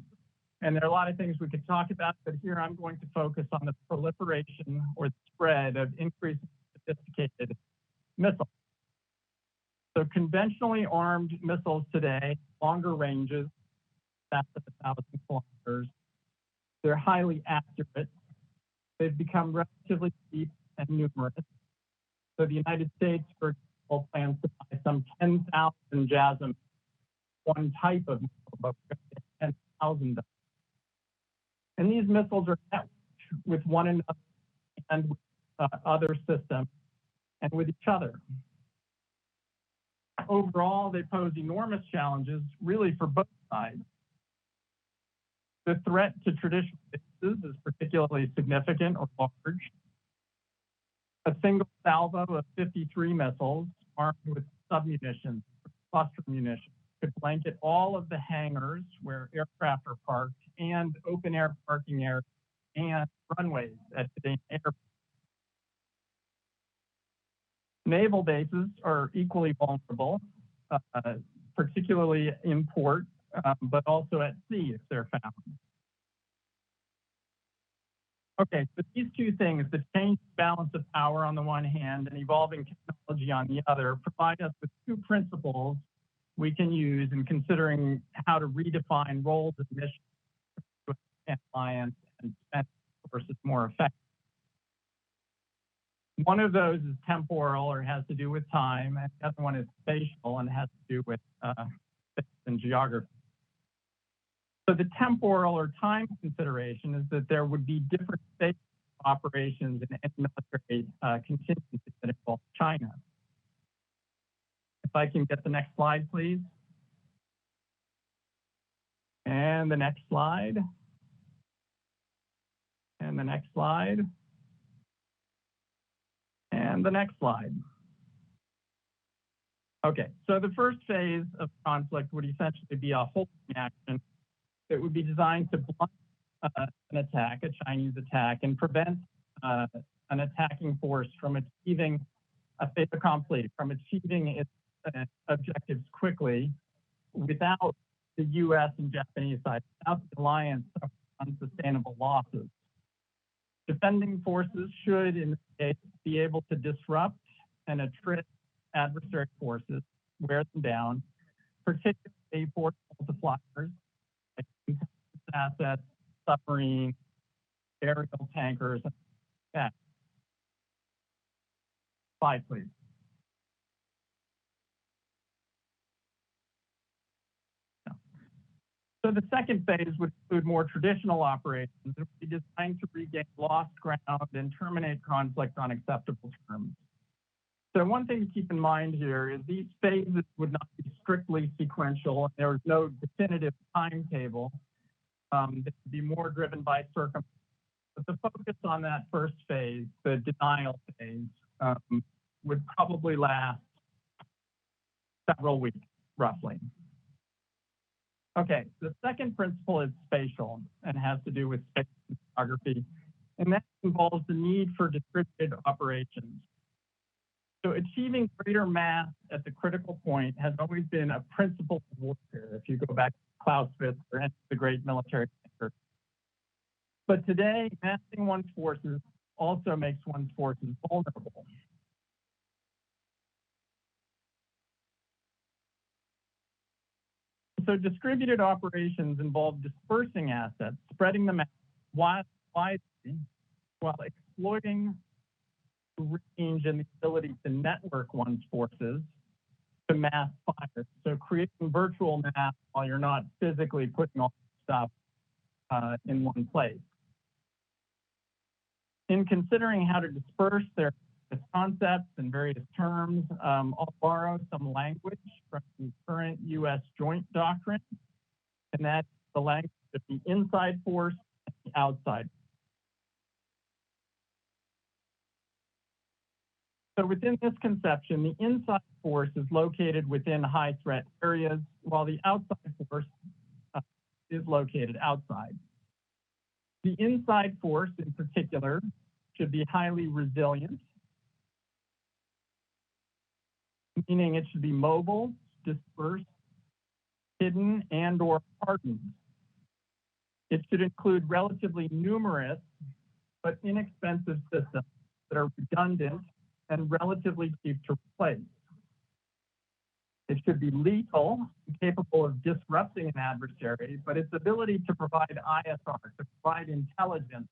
[SPEAKER 6] And there are a lot of things we could talk about, but here I'm going to focus on the proliferation or the spread of increasingly sophisticated missiles. So conventionally armed missiles today, longer ranges, that's 1,000 kilometers. They're highly accurate. They've become relatively cheap and numerous. So the United States, for example, plans to buy some 10,000 JASSM, one type of missile, but 10,000. And these missiles are networked with one another and with other systems and with each other. Overall, they pose enormous challenges, really, for both sides. The threat to traditional bases is particularly significant or large. A single salvo of 53 missiles armed with submunitions, cluster munitions, could blanket all of the hangars where aircraft are parked and open air parking areas and runways at today's airport. Naval bases are equally vulnerable, particularly in port, but also at sea if they're found. Okay, so these two things, the changed balance of power on the one hand and evolving technology on the other, provide us with two principles we can use in considering how to redefine roles and missions and alliance and spend resources more effectively. One of those is temporal or has to do with time, and the other one is spatial and has to do with space and geography. So the temporal or time consideration is that there would be different stages of operations in any military contingency that involves China. If I can get the next slide, please. And the next slide. And the next slide. And the next slide. Okay, so the first phase of conflict would essentially be a holding action that would be designed to blunt an attack, a Chinese attack, and prevent an attacking force from achieving a fait accompli, from achieving its objectives quickly without the U.S. and Japanese side, without the alliance suffering unsustainable losses. Defending forces should, in this case, be able to disrupt and attrit adversary forces, wear them down, particularly force multipliers, like assets, submarines, aerial tankers, and that. Slide, please. So the second phase would include more traditional operations that would be designed to regain lost ground and terminate conflict on acceptable terms. So one thing to keep in mind here is these phases would not be strictly sequential. There is no definitive timetable that would be more driven by circumstances. But the focus on that first phase, the denial phase, would probably last several weeks, roughly. Okay, the second principle is spatial and has to do with space and geography, and that involves the need for distributed operations. So achieving greater mass at the critical point has always been a principle of warfare, if you go back to Clausewitz or any of the great military thinkers. But today, massing one's forces also makes one's forces vulnerable. So distributed operations involve dispersing assets, spreading them out widely, while exploiting the range and the ability to network one's forces to mass fire. So creating virtual mass while you're not physically putting all the stuff in one place. In considering how to disperse their concepts and various terms, I'll borrow some language from the current U.S. joint doctrine, and that's the language of the inside force and the outside. So within this conception, the inside force is located within high threat areas, while the outside force is located outside. The inside force in particular should be highly resilient, meaning it should be mobile, dispersed, hidden, and or hardened. It should include relatively numerous but inexpensive systems that are redundant and relatively cheap to replace. It should be lethal and capable of disrupting an adversary, but its ability to provide ISR, to provide intelligence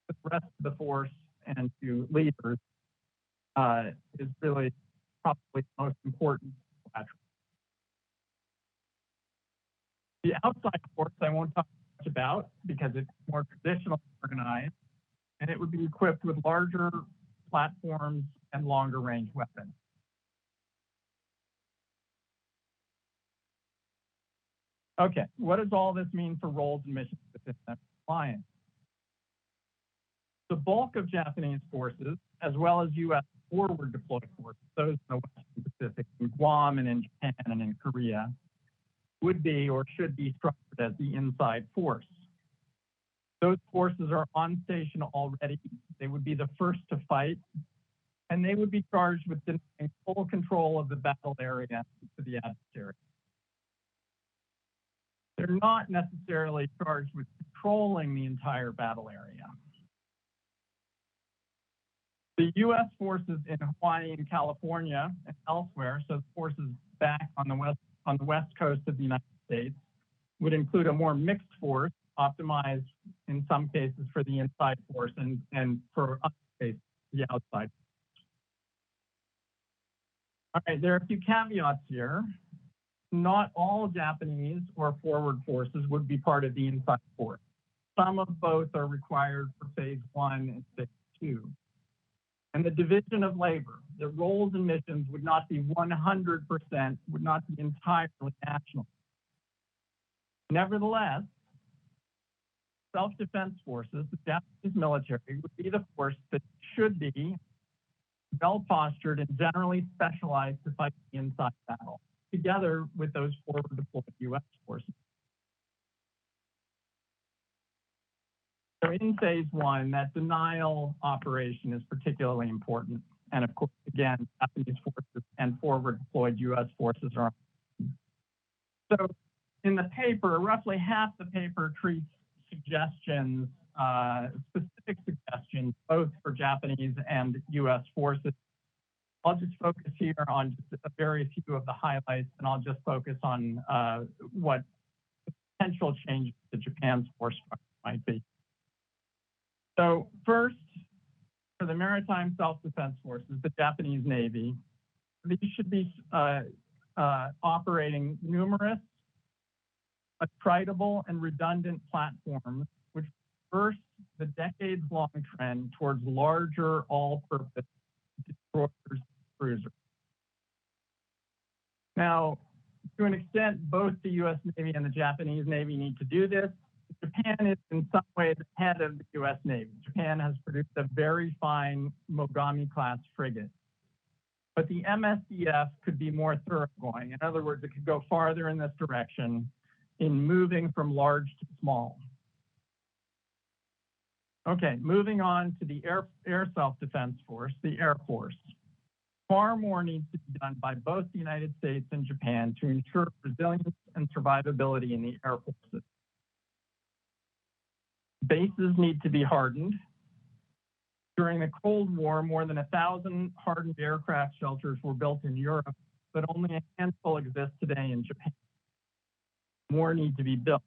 [SPEAKER 6] to the rest of the force and to leaders is really probably the most important attribute. The outside force I won't talk much about because it's more traditionally organized, and it would be equipped with larger platforms and longer range weapons. Okay, what does all this mean for roles and missions within that alliance? The bulk of Japanese forces, as well as U.S. forward deployed forces, those in the Western Pacific, in Guam and in Japan and in Korea, would be or should be structured as the inside force. Those forces are on station already. They would be the first to fight, and they would be charged with denying full control of the battle area to the adversary. They're not necessarily charged with controlling the entire battle area. The U.S. forces in Hawaii and California and elsewhere, so the forces back on the west coast of the United States, would include a more mixed force, optimized in some cases for the inside force and for other cases, the outside. All right, there are a few caveats here. Not all Japanese or forward forces would be part of the inside force. Some of both are required for phase 1 and phase 2. And the division of labor, the roles and missions would not be 100%, would not be entirely national. Nevertheless, self-defense forces, the Japanese military, would be the force that should be well-postured and generally specialized to fight the inside battle, together with those forward deployed U.S. forces. So in phase 1, that denial operation is particularly important. And of course, again, Japanese forces and forward deployed U.S. forces are on. So in the paper, roughly half the paper treats suggestions, specific suggestions, both for Japanese and U.S. forces. I'll just focus here on just a very few of the highlights, and I'll just focus on what potential changes to Japan's force structure might be. So first, for the Maritime Self-Defense Forces, the Japanese Navy, these should be operating numerous, attritable, and redundant platforms, which reverse the decades-long trend towards larger, all-purpose destroyers and cruisers. Now, to an extent, both the U.S. Navy and the Japanese Navy need to do this. Japan is in some ways ahead of the U.S. Navy. Japan has produced a very fine Mogami-class frigate. But the MSDF could be more thoroughgoing. In other words, it could go farther in this direction in moving from large to small. Okay, moving on to the Air Self-Defense Force, the Air Force. Far more needs to be done by both the United States and Japan to ensure resilience and survivability in the air forces. Bases need to be hardened. During the Cold War, more than 1,000 hardened aircraft shelters were built in Europe, but only a handful exist today in Japan. More need to be built.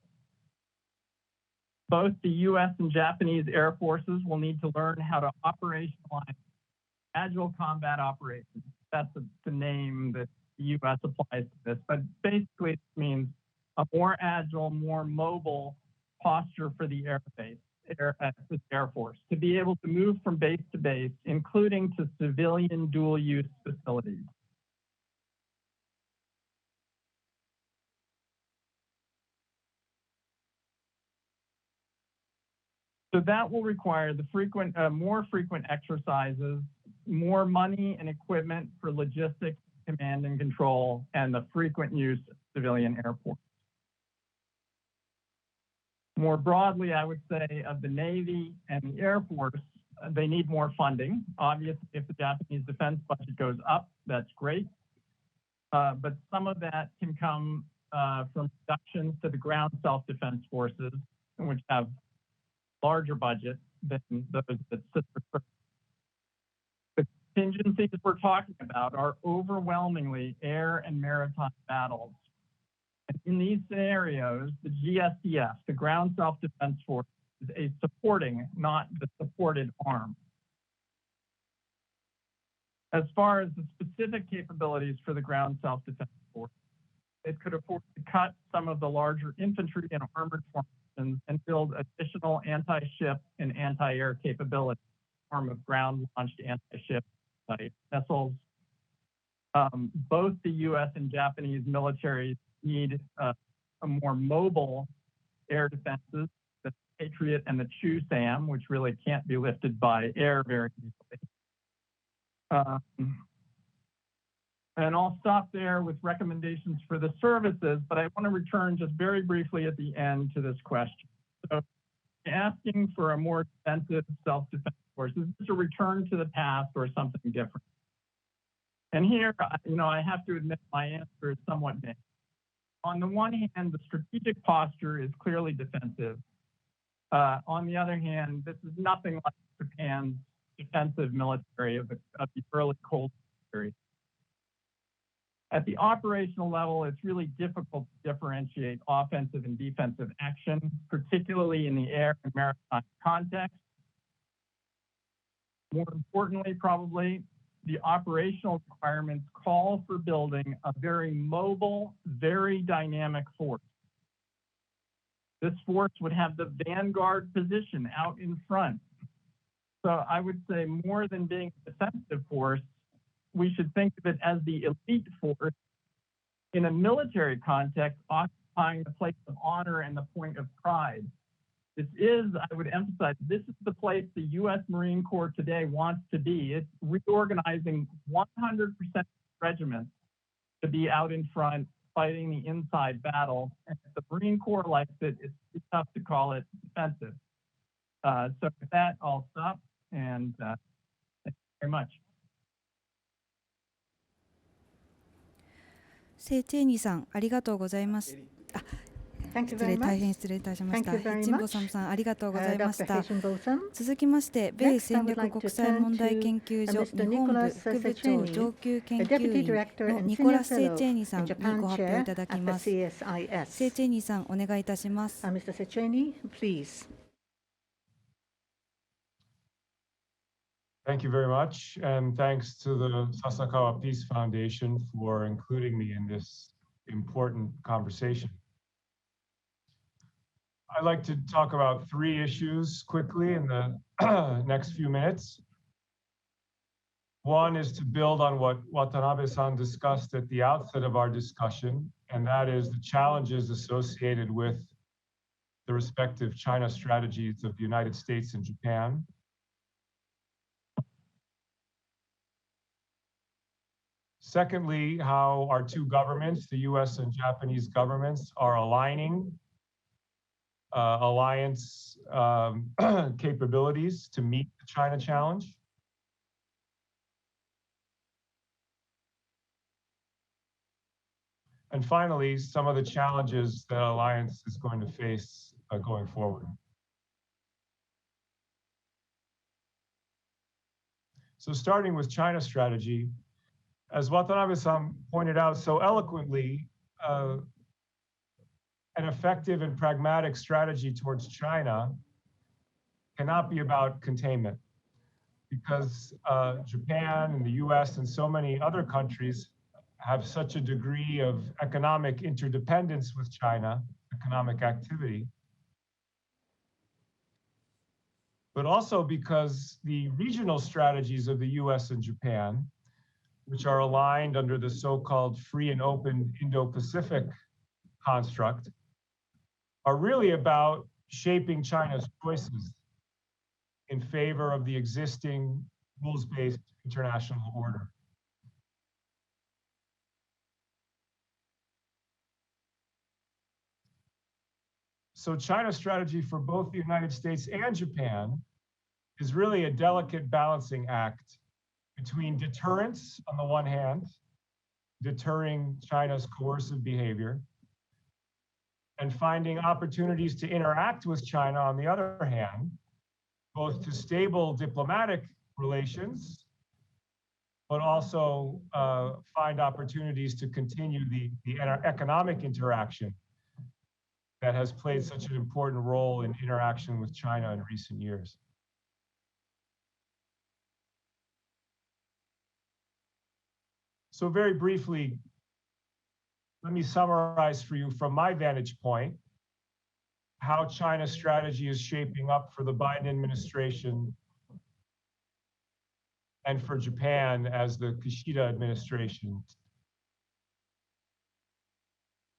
[SPEAKER 6] Both the U.S. and Japanese air forces will need to learn how to operationalize agile combat operations. That's the name that the U.S. applies to this, but basically it means a more agile, more mobile posture for the Air Force, to be able to move from base to base, including to civilian dual-use facilities. So that will require the more frequent exercises, more money and equipment for logistics, command and control, and the frequent use of civilian airports. More broadly, I would say of the Navy and the Air Force, they need more funding. Obviously, if the Japanese defense budget goes up, that's great. But some of that can come from reductions to the ground self-defense forces, which have larger budgets than those that sit for. The contingencies we're talking about are overwhelmingly air and maritime battles. And in these scenarios, the GSDF, the Ground Self-Defense Force, is a supporting, not the supported arm. As far as the specific capabilities for the Ground Self-Defense Force, it could afford to cut some of the larger infantry and armored formations and build additional anti-ship and anti-air capability in the form of ground-launched anti-ship vessels. Both the U.S. and Japanese militaries need more mobile air defenses, the Patriot and the Chu-SAM, which really can't be lifted by air very easily. And I'll stop there with recommendations for the services, but I want to return just very briefly at the end to this question. So asking for a more expensive self-defense force, is this a return to the past or something different? And here, I have to admit my answer is somewhat mixed. On the one hand, the strategic posture is clearly defensive. On the other hand, this is nothing like Japan's defensive military of the early Cold War period. At the operational level, it's really difficult to differentiate offensive and defensive action, particularly in the air and maritime context. More importantly, probably, the operational requirements call for building a very mobile, very dynamic force. This force would have the vanguard position out in front. So I would say more than being a defensive force, we should think of it as the elite force in a military context, occupying the place of honor and the point of pride. This is, I would emphasize, this is the place the U.S. Marine Corps today wants to be. It's reorganizing 100% regiments to be out in front, fighting the inside battle. And if the Marine Corps likes it, it's tough to call it defensive. So with that, I'll stop, and thank you very much.
[SPEAKER 1] セイチェーニさん、ありがとうございます。大変失礼いたしました。チンボサムさん、ありがとうございました。続きまして、米戦略国際問題研究所日本部副部長上級研究員のニコラス・セイチェーニさんにご発表いただきます。セイチェーニさん、お願いいたします。
[SPEAKER 3] Mr. Secheni, please.
[SPEAKER 7] Thank you very much, and thanks to the Sasakawa Peace Foundation for including me in this important conversation. I'd like to talk about three issues quickly in the next few minutes. One is to build on what Watanabe-san discussed at the outset of our discussion, and that is the challenges associated with the respective China strategies of the United States and Japan. Secondly, how our two governments, the US and Japanese governments, are aligning alliance capabilities to meet the China challenge. And finally, some of the challenges that alliance is going to face going forward. So starting with China strategy, as Watanabe-san pointed out so eloquently, an effective and pragmatic strategy towards China cannot be about containment, because Japan and the US and so many other countries have such a degree of economic interdependence with China, economic activity, but also because the regional strategies of the US and Japan, which are aligned under the so-called free and open Indo-Pacific construct, are really about shaping China's choices in favor of the existing rules-based international order. So China's strategy for both the United States and Japan is really a delicate balancing act between deterrence on the one hand, deterring China's coercive behavior, and finding opportunities to interact with China on the other hand, both to stable diplomatic relations, but also find opportunities to continue the economic interaction that has played such an important role in interaction with China in recent years. So very briefly, let me summarize for you from my vantage point how China's strategy is shaping up for the Biden administration and for Japan as the Kishida administration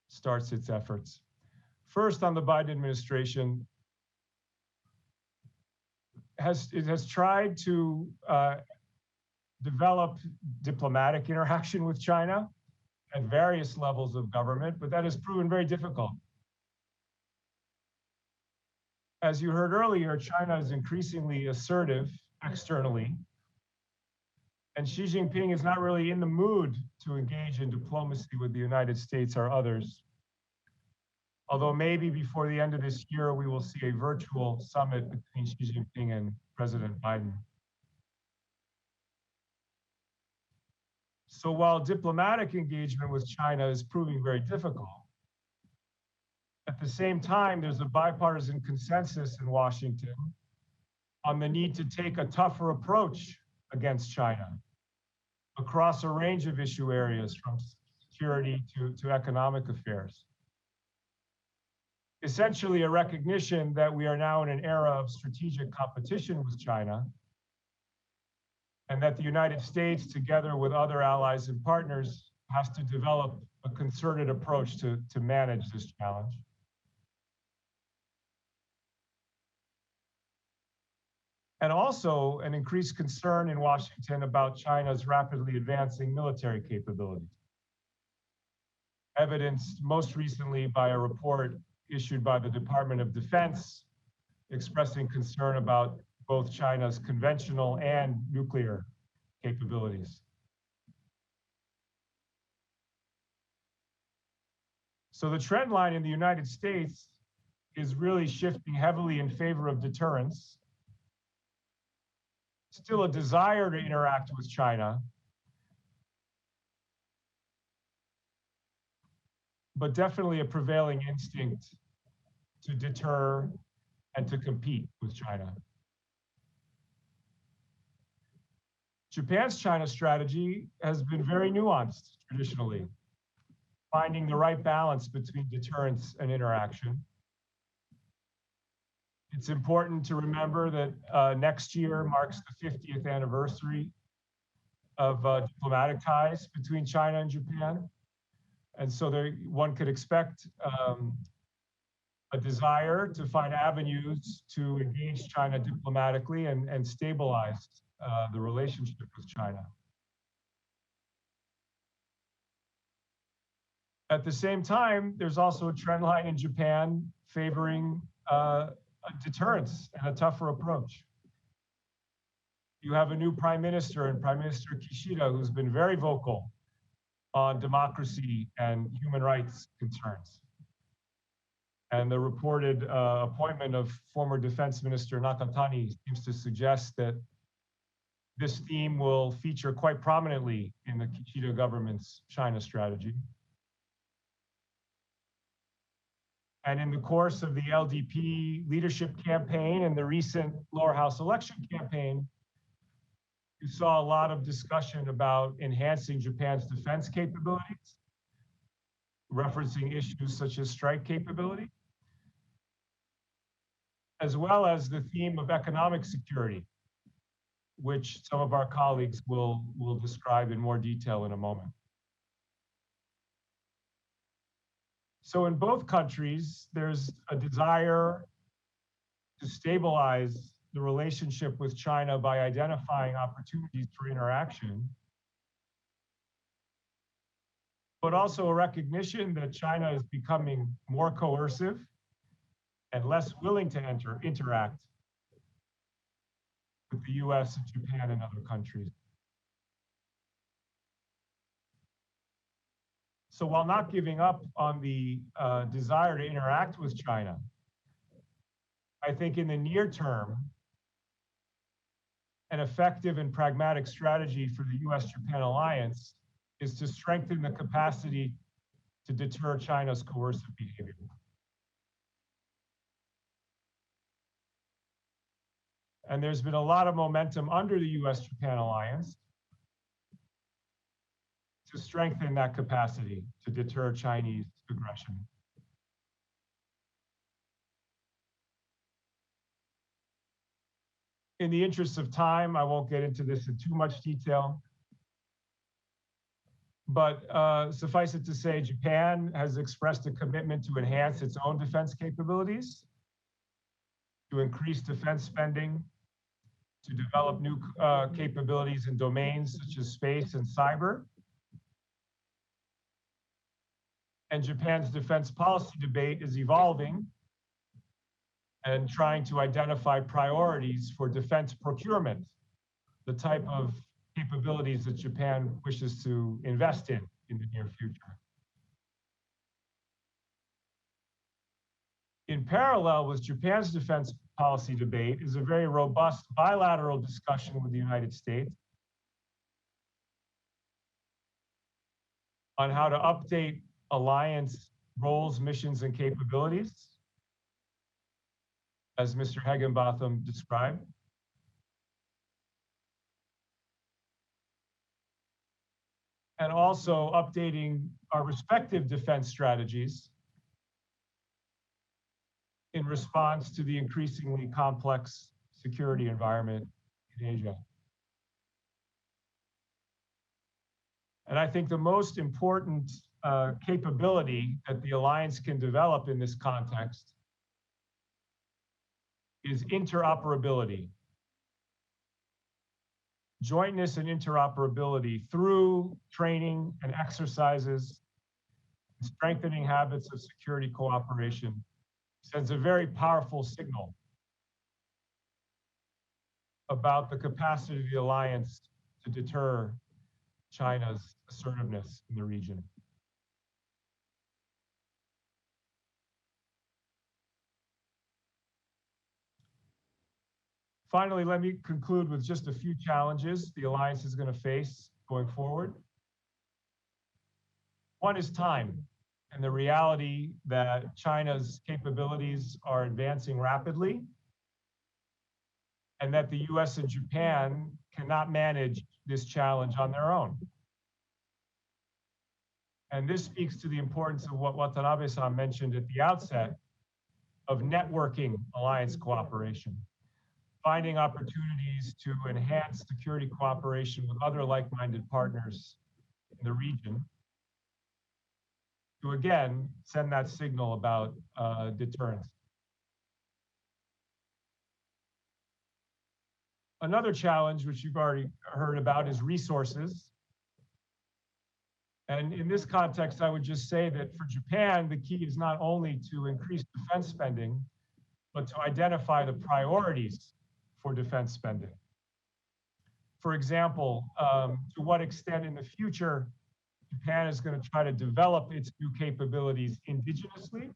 [SPEAKER 7] starts its efforts. First, on the Biden administration, it has tried to develop diplomatic interaction with China at various levels of government, but that has proven very difficult. As you heard earlier, China is increasingly assertive externally, and Xi Jinping is not really in the mood to engage in diplomacy with the United States or others. Although maybe before the end of this year, we will see a virtual summit between Xi Jinping and President Biden. So while diplomatic engagement with China is proving very difficult, at the same time, there's a bipartisan consensus in Washington on the need to take a tougher approach against China across a range of issue areas, from security to economic affairs. Essentially a recognition that we are now in an era of strategic competition with China, and that the United States, together with other allies and partners, has to develop a concerted approach to manage this challenge. And also an increased concern in Washington about China's rapidly advancing military capabilities, evidenced most recently by a report issued by the Department of Defense expressing concern about both China's conventional and nuclear capabilities. So the trend line in the United States is really shifting heavily in favor of deterrence. Still a desire to interact with China, but definitely a prevailing instinct to deter and to compete with China. Japan's China strategy has been very nuanced traditionally, finding the right balance between deterrence and interaction. It's important to remember that next year marks the 50th anniversary of diplomatic ties between China and Japan. And so one could expect a desire to find avenues to engage China diplomatically and stabilize the relationship with China. At the same time, there's also a trend line in Japan favoring a deterrence and a tougher approach. You have a new prime minister, and Prime Minister Kishida, who's been very vocal on democracy and human rights concerns. And the reported appointment of former Defense Minister Nakatani seems to suggest that this theme will feature quite prominently in the Kishida government's China strategy. And in the course of the LDP leadership campaign and the recent lower house election campaign, you saw a lot of discussion about enhancing Japan's defense capabilities, referencing issues such as strike capability, as well as the theme of economic security, which some of our colleagues will describe in more detail in a moment. So in both countries, there's a desire to stabilize the relationship with China by identifying opportunities for interaction, but also a recognition that China is becoming more coercive and less willing to interact with the US and Japan and other countries. So while not giving up on the desire to interact with China, I think in the near term, an effective and pragmatic strategy for the US-Japan alliance is to strengthen the capacity to deter China's coercive behavior. And there's been a lot of momentum under the US-Japan alliance to strengthen that capacity to deter Chinese aggression. In the interest of time, I won't get into this in too much detail, But suffice it to say, Japan has expressed a commitment to enhance its own defense capabilities, to increase defense spending, to develop new capabilities in domains such as space and cyber. And Japan's defense policy debate is evolving and trying to identify priorities for defense procurement, the type of capabilities that Japan wishes to invest in the near future. In parallel with Japan's defense policy debate is a very robust bilateral discussion with the United States on how to update alliance roles, missions, and capabilities, as Mr. Higginbotham described. And also updating our respective defense strategies in response to the increasingly complex security environment in Asia. And I think the most important capability that the alliance can develop in this context is interoperability. Jointness and interoperability through training and exercises, strengthening habits of security cooperation sends a very powerful signal about the capacity of the alliance to deter China's assertiveness in the region. Finally, let me conclude with just a few challenges the alliance is going to face going forward. One is time and the reality that China's capabilities are advancing rapidly and that the US and Japan cannot manage this challenge on their own. And this speaks to the importance of what Watanabe-san mentioned at the outset of networking alliance cooperation, finding opportunities to enhance security cooperation with other like-minded partners in the region to, again, send that signal about deterrence. Another challenge, which you've already heard about, is resources. And in this context, I would just say that for Japan, the key is not only to increase defense spending, but to identify the priorities for defense spending. For example, to what extent in the future Japan is going to try to develop its new capabilities indigenously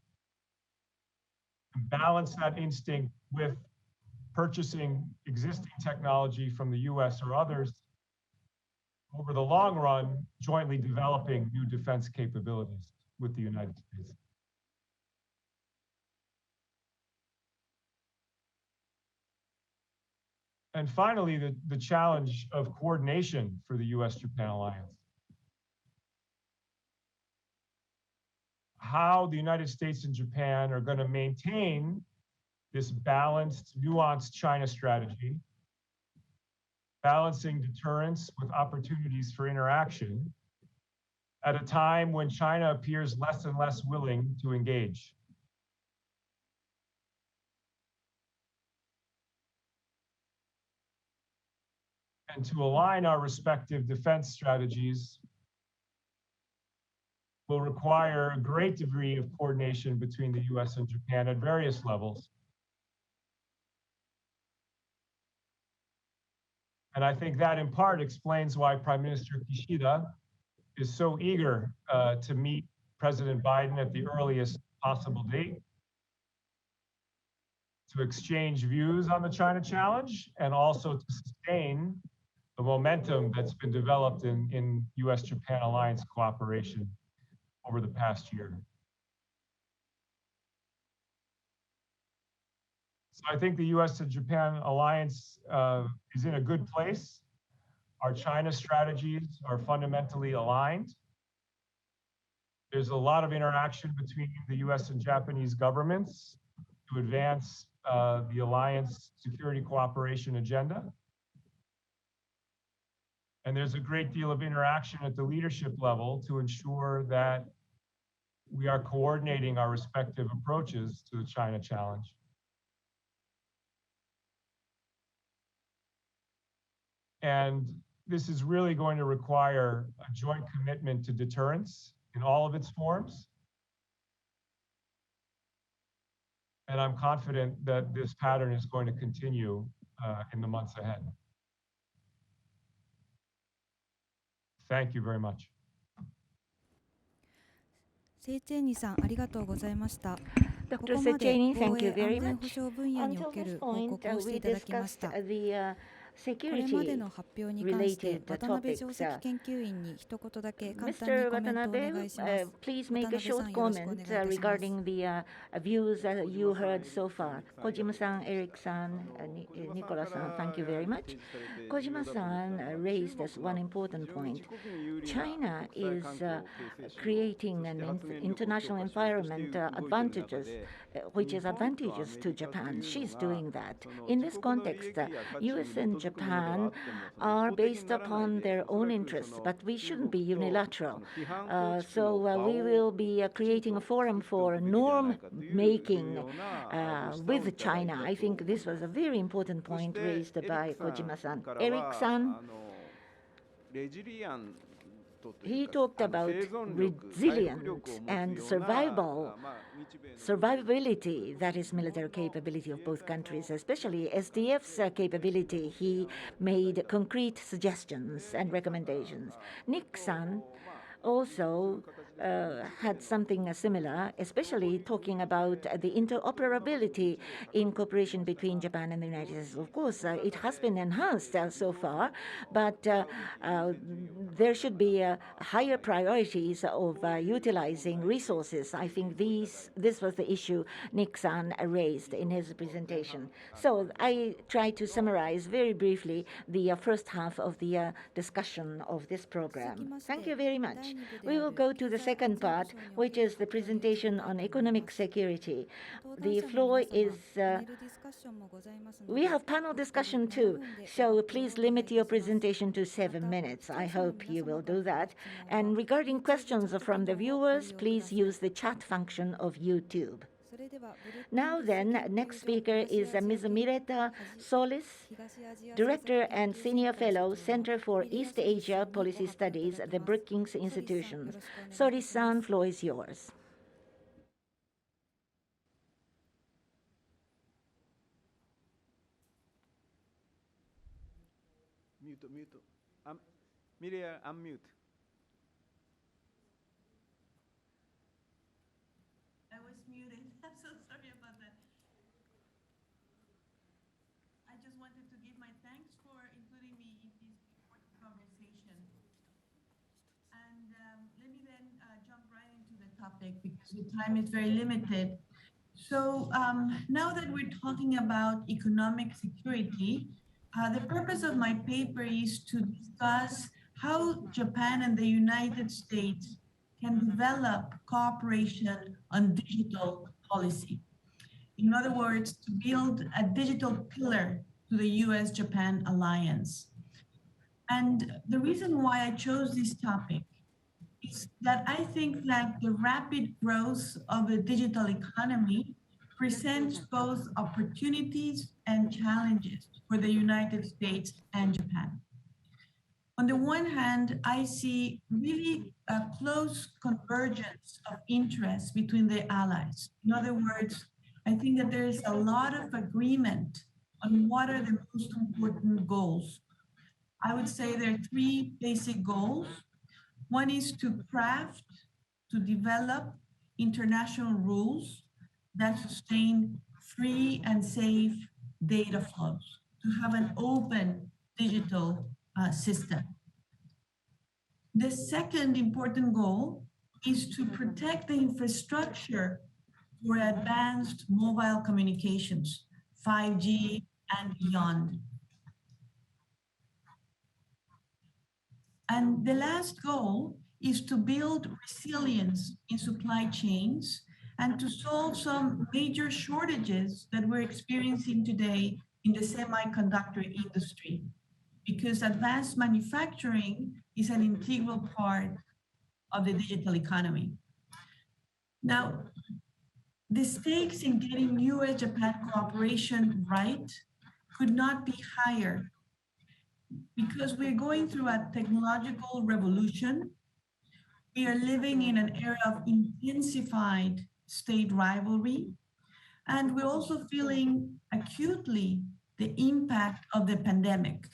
[SPEAKER 7] and balance that instinct with purchasing existing technology from the US or others, over the long run, jointly developing new defense capabilities with the United States. And finally, the challenge of coordination for the US-Japan alliance. How the United States and Japan are going to maintain this balanced, nuanced China strategy, balancing deterrence with opportunities for interaction at a time when China appears less and less willing to engage. And to align our respective defense strategies will require a great degree of coordination between the US and Japan at various levels. And I think that in part explains why Prime Minister Kishida is so eager to meet President Biden at the earliest possible date, to exchange views on the China challenge, and also to sustain the momentum that's been developed in US-Japan alliance cooperation over the past year. So I think the US and Japan alliance is in a good place. Our China strategies are fundamentally aligned. There's a lot of interaction between the US and Japanese governments to advance the alliance security cooperation agenda. And there's a great deal of interaction at the leadership level to ensure that we are coordinating our respective approaches to the China challenge. And this is really going to require a joint commitment to deterrence in all of its forms. And I'm confident that this pattern is going to continue in the months ahead. Thank you very much.
[SPEAKER 1] セイチェンニさん、ありがとうございました。こ
[SPEAKER 4] Dr.
[SPEAKER 1] こまで
[SPEAKER 4] Secheni,
[SPEAKER 1] 防
[SPEAKER 4] thank you
[SPEAKER 1] 衛
[SPEAKER 4] very
[SPEAKER 1] 安全保
[SPEAKER 4] much.
[SPEAKER 1] 障分野にお
[SPEAKER 4] Until
[SPEAKER 1] け
[SPEAKER 4] this
[SPEAKER 1] る報
[SPEAKER 4] point,
[SPEAKER 1] 告をして
[SPEAKER 4] we
[SPEAKER 1] いただきまし
[SPEAKER 4] discussed
[SPEAKER 1] た。
[SPEAKER 4] the
[SPEAKER 1] これまで
[SPEAKER 4] security
[SPEAKER 1] の発表に関して
[SPEAKER 4] related
[SPEAKER 1] 渡辺上
[SPEAKER 4] topics.
[SPEAKER 1] 席研究員に一言だけ簡単に
[SPEAKER 4] Mr.
[SPEAKER 1] コメントをお願
[SPEAKER 4] Watanabe,
[SPEAKER 1] いします。
[SPEAKER 4] please make a
[SPEAKER 1] 渡辺さ
[SPEAKER 4] short
[SPEAKER 1] ん、よろしくお願い
[SPEAKER 4] comment
[SPEAKER 1] いたします。
[SPEAKER 4] regarding the views that you heard so far. Kojima-san, Eric-san, Nicola-san, thank you very much. Kojima-san raised this one important point. China is creating an international environment advantages, which is advantageous to Japan. She's doing that. In this context, U.S. and Japan are based upon their own interests, but we shouldn't be unilateral. So we will be creating a forum for norm making with China. I think this was a very important point raised by Kojima-san. Eric-san, he talked about resilience and survivability, that is military capability of both countries, especially SDF's capability. He made concrete suggestions and recommendations. Nick-san also had something similar, especially talking about the interoperability in cooperation between Japan and the United States. Of course, it has been enhanced so far, but there should be higher priorities of utilizing resources. I think this was the issue Nick-san raised in his presentation. So I try to summarize very briefly the first half of the discussion of this program. Thank you very much. We will go to the second part, which is the presentation on economic security. The floor is, we have panel discussion too, so please limit your presentation to 7 minutes. I hope you will do that. And regarding questions from the viewers, please use the chat function of YouTube. Now then, next speaker is Ms. Mireta Solis, Director and Senior Fellow, Center for East Asia Policy Studies at the Brookings Institution. Solis-san, floor is yours.
[SPEAKER 5] Mute. Miria, unmute.
[SPEAKER 8] I was muted. I'm so sorry about that. I just wanted to give my thanks for including me in this important conversation. And let me then jump right into the topic because the time is very limited. So now that we're talking about economic security, the purpose of my paper is to discuss how Japan and the United States can develop cooperation on digital policy. In other words, to build a digital pillar to the US-Japan alliance. And the reason why I chose this topic is that I think that the rapid growth of the digital economy presents both opportunities and challenges for the United States and Japan. On the one hand, I see really a close convergence of interests between the allies. In other words, I think that there is a lot of agreement on what are the most important goals. I would say there are 3 basic goals. One is to craft, to develop international rules that sustain free and safe data flows, to have an open digital system. The second important goal is to protect the infrastructure for advanced mobile communications, 5G and beyond. And the last goal is to build resilience in supply chains and to solve some major shortages that we're experiencing today in the semiconductor industry. because advanced manufacturing is an integral part of the digital economy. Now, the stakes in getting US-Japan cooperation right could not be higher because we're going through a technological revolution. We are living in an era of intensified state rivalry, and we're also feeling acutely the impact of the pandemic.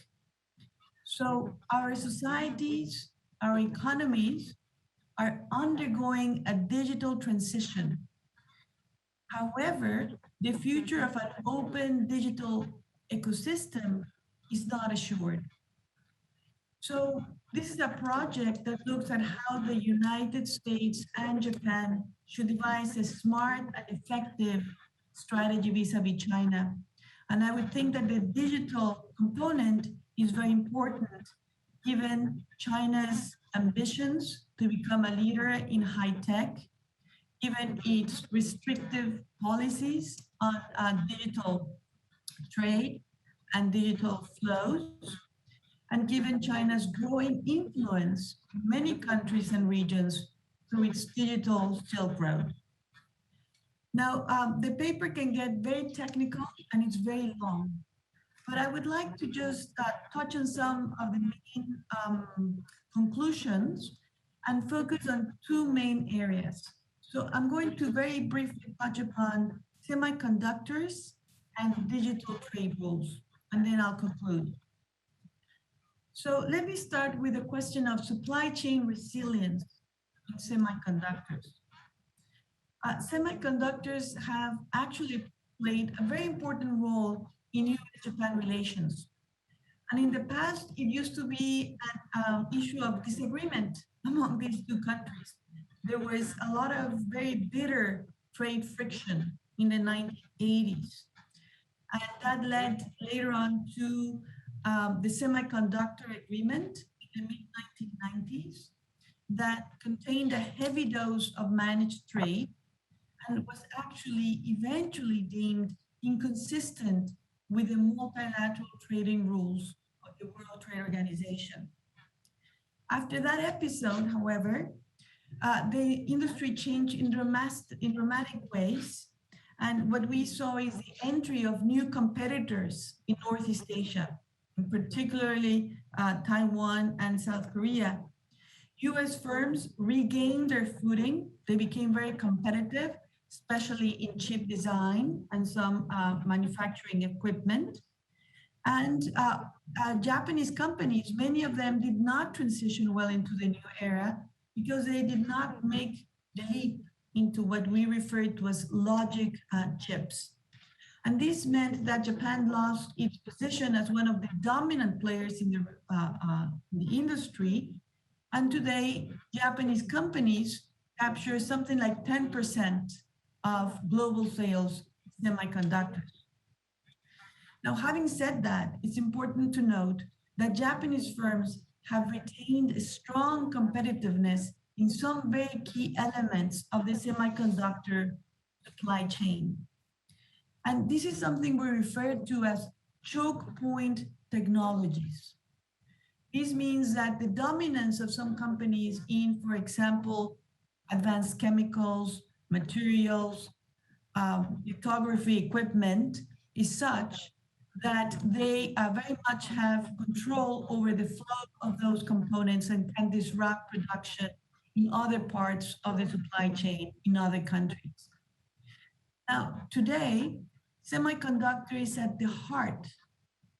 [SPEAKER 8] So our societies, our economies are undergoing a digital transition. However, the future of an open digital ecosystem is not assured. So this is a project that looks at how the United States and Japan should devise a smart and effective strategy vis-a-vis China. And I would think that the digital component is very important given China's ambitions to become a leader in high tech, given its restrictive policies on digital trade and digital flows, and given China's growing influence in many countries and regions through its digital Silk Road. Now, the paper can get very technical and it's very long, but I would like to just touch on some of the main conclusions and focus on two main areas. So I'm going to very briefly touch upon semiconductors and digital trade rules, and then I'll conclude. So let me start with the question of supply chain resilience in semiconductors. Semiconductors have actually played a very important role in US-Japan relations. And in the past, it used to be an issue of disagreement among these two countries. There was a lot of very bitter trade friction in the 1980s. And that led later on to the semiconductor agreement in the mid-1990s that contained a heavy dose of managed trade and was actually eventually deemed inconsistent with the multilateral trading rules of the World Trade Organization. After that episode, however, the industry changed in dramatic ways. And what we saw is the entry of new competitors in Northeast Asia, and particularly Taiwan and South Korea. US firms regained their footing. They became very competitive, especially in chip design and some manufacturing equipment. And Japanese companies, many of them did not transition well into the new era because they did not make the leap into what we refer to as logic chips. And this meant that Japan lost its position as one of the dominant players in the industry. And today, Japanese companies capture something like 10% of global sales in semiconductors. Now, having said that, it's important to note that Japanese firms have retained a strong competitiveness in some very key elements of the semiconductor supply chain. And this is something we refer to as choke point technologies. This means that the dominance of some companies in, for example, advanced chemicals, materials, lithography equipment is such that they very much have control over the flow of those components and can disrupt production in other parts of the supply chain in other countries. Now, today, semiconductor is at the heart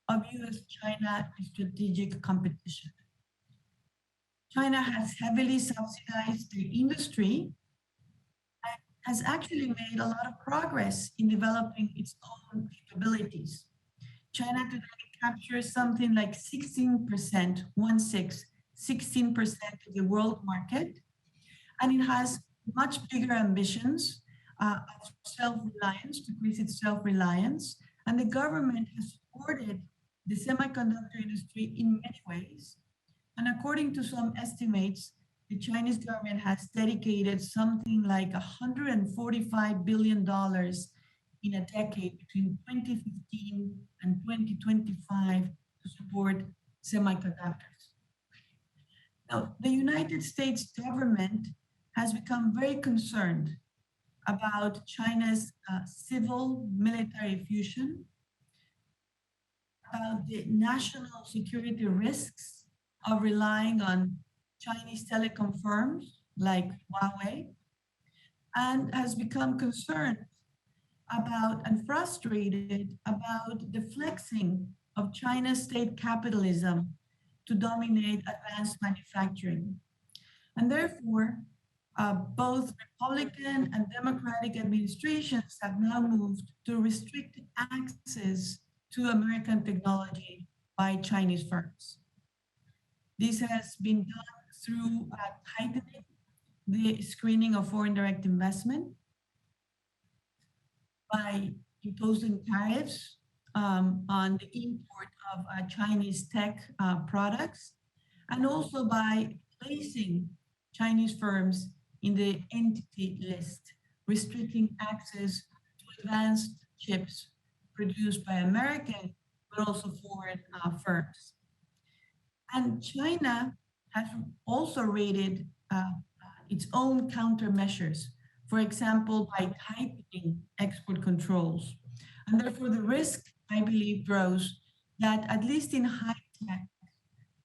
[SPEAKER 8] of US-China strategic competition. China has heavily subsidized the industry and has actually made a lot of progress in developing its own capabilities. China today captures something like 16%, 16% of the world market, and it has much bigger ambitions of self-reliance, to increase its self-reliance, and the government has supported the semiconductor industry in many ways. And according to some estimates, the Chinese government has dedicated something like $145 billion in a decade between 2015 and 2025 to support semiconductors. Now, the United States government has become very concerned about China's civil-military fusion, about the national security risks of relying on Chinese telecom firms like Huawei, and has become concerned about and frustrated about the flexing of China's state capitalism to dominate advanced manufacturing. And therefore, both Republican and Democratic administrations have now moved to restrict access to American technology by Chinese firms. This has been done through tightening the screening of foreign direct investment, by imposing tariffs on the import of Chinese tech products, and also by placing Chinese firms in the entity list, restricting access to advanced chips produced by American, but also foreign firms. And China has also rated its own countermeasures, for example, by tightening export controls. And therefore, the risk, I believe, grows that at least in high tech,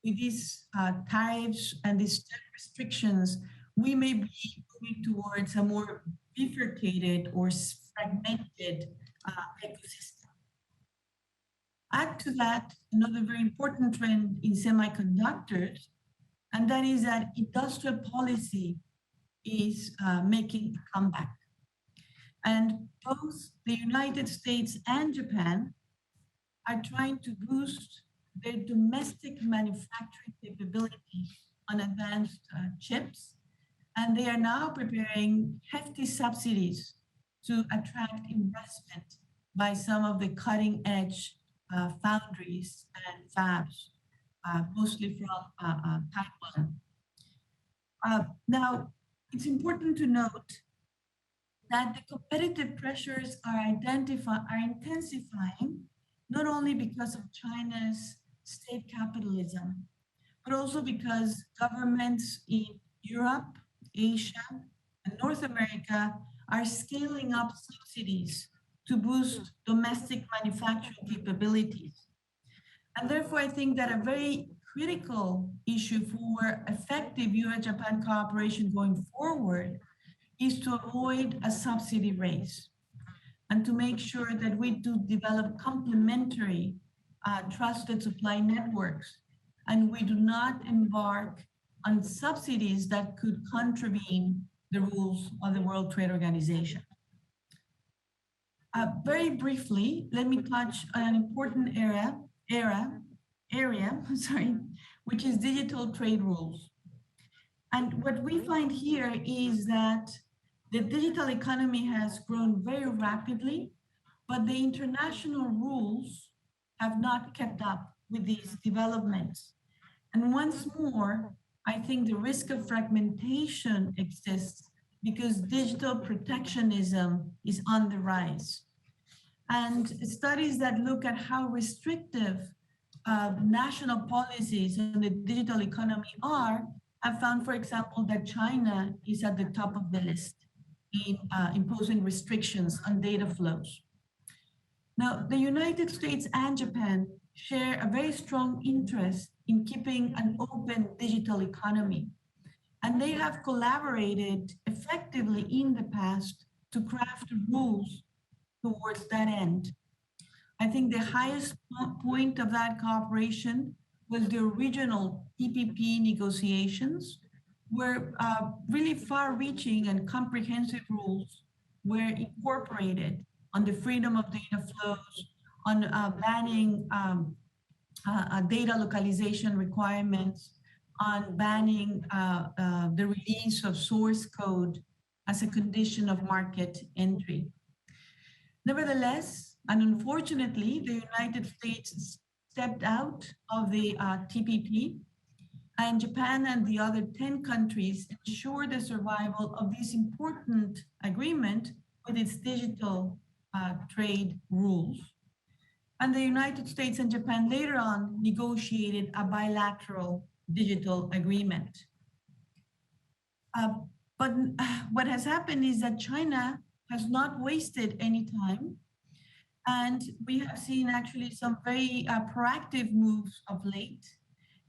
[SPEAKER 8] with these tariffs and these restrictions, we may be moving towards a more bifurcated or fragmented ecosystem. Add to that another very important trend in semiconductors, and that is that industrial policy is making a comeback. And both the United States and Japan are trying to boost their domestic manufacturing capabilities on advanced chips. And they are now preparing hefty subsidies to attract investment by some of the cutting edge foundries and fabs, mostly from Taiwan. Now, it's important to note that the competitive pressures are intensifying, not only because of China's state capitalism, but also because governments in Europe, Asia, and North America are scaling up subsidies to boost domestic manufacturing capabilities. And therefore, I think that a very critical issue for effective US-Japan cooperation going forward is to avoid a subsidy race and to make sure that we do develop complementary trusted supply networks, and we do not embark on subsidies that could contravene the rules of the World Trade Organization. Very briefly, let me touch on an important area, which is digital trade rules. And what we find here is that the digital economy has grown very rapidly, but the international rules have not kept up with these developments. And once more, I think the risk of fragmentation exists because digital protectionism is on the rise. And studies that look at how restrictive national policies in the digital economy are have found, for example, that China is at the top of the list in imposing restrictions on data flows. Now, the United States and Japan share a very strong interest in keeping an open digital economy. And they have collaborated effectively in the past to craft rules towards that end. I think the highest point of that cooperation was the original TPP negotiations, where really far-reaching and comprehensive rules were incorporated on the freedom of data flows, on banning data localization requirements, on banning the release of source code as a condition of market entry. Nevertheless, and unfortunately, the United States stepped out of the TPP, and Japan and the other 10 countries ensured the survival of this important agreement with its digital trade rules. And the United States and Japan later on negotiated a bilateral digital agreement. But what has happened is that China has not wasted any time. And we have seen actually some very proactive moves of late.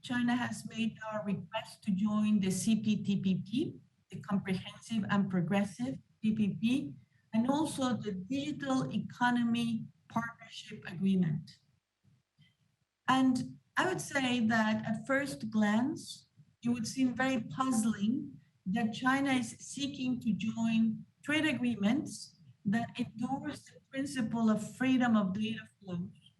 [SPEAKER 8] China has made a request to join the CPTPP, the Comprehensive and Progressive PPP, and also the Digital Economy Partnership Agreement. And I would say that at first glance, it would seem very puzzling that China is seeking to join trade agreements that endorse the principle of freedom of data flows.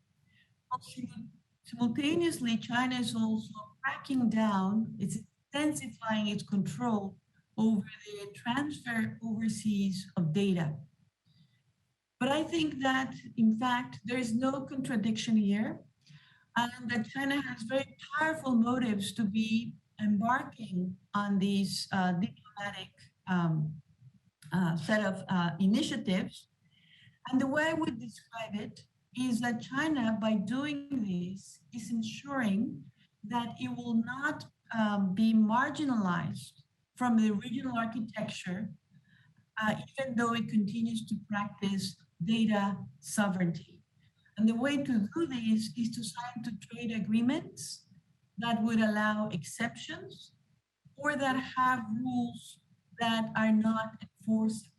[SPEAKER 8] Simultaneously, China is also cracking down, it's intensifying its control over the transfer overseas of data. But I think that, in fact, there is no contradiction here, and that China has very powerful motives to be embarking on these diplomatic set of initiatives. And the way I would describe it is that China, by doing this, is ensuring that it will not be marginalized from the regional architecture, even though it continues to practice data sovereignty. And the way to do this is to sign to trade agreements that would allow exceptions or that have rules that are not enforceable.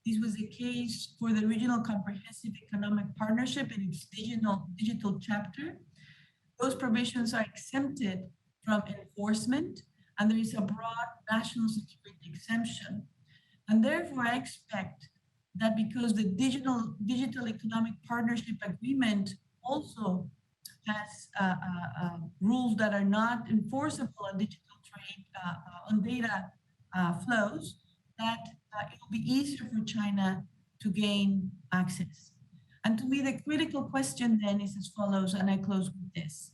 [SPEAKER 8] This was the case for the Regional Comprehensive Economic Partnership in its digital chapter. Those provisions are exempted from enforcement, and there is a broad national security exemption. And therefore, I expect that because the Digital Economic Partnership Agreement also has rules that are not enforceable on digital trade, on data flows, that it will be easier for China to gain access. And to me, the critical question then is as follows, and I close with this.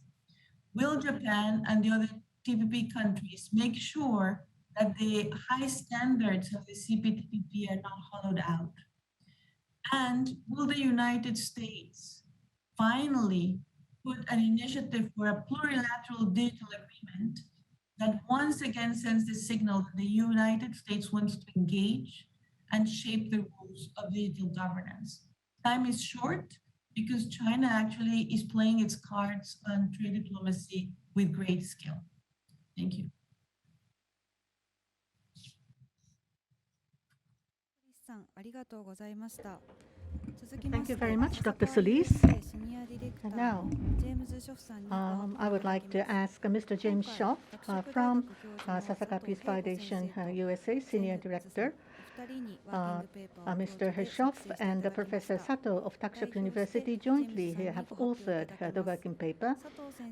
[SPEAKER 8] Will Japan and the other TPP countries make sure that the high standards of the CPTPP are not hollowed out? And will the United States finally put an initiative for a plurilateral digital agreement that once again sends the signal that the United States wants to engage and shape the rules of digital governance? Time is short because China actually is playing its cards on trade diplomacy with great skill. Thank you.
[SPEAKER 3] Thank you very much, Dr. Solis. And now, I would like to ask Mr. James Schoff from Sasakawa Peace Foundation, USA, Senior Director. Mr. Schoff and Professor Sato of Takshoku University jointly have authored the working paper.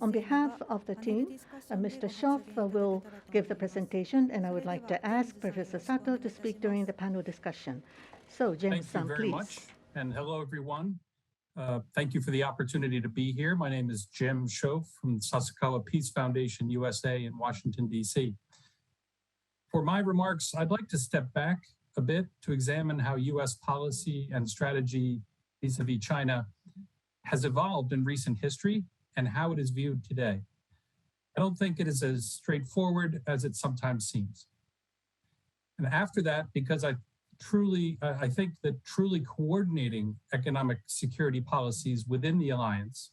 [SPEAKER 3] On behalf of the team, Mr. Schoff will give the presentation, and I would like to ask Professor Sato to speak during the panel discussion. So, James-san, please.
[SPEAKER 9] Thank you very much, and hello, everyone. Thank you for the opportunity to be here. My name is Jim Schoff from Sasakawa Peace Foundation, USA in Washington, D.C. For my remarks, I'd like to step back a bit to examine how U.S. policy and strategy vis-a-vis China has evolved in recent history and how it is viewed today. I don't think it is as straightforward as it sometimes seems. And after that, because I think that truly coordinating economic security policies within the alliance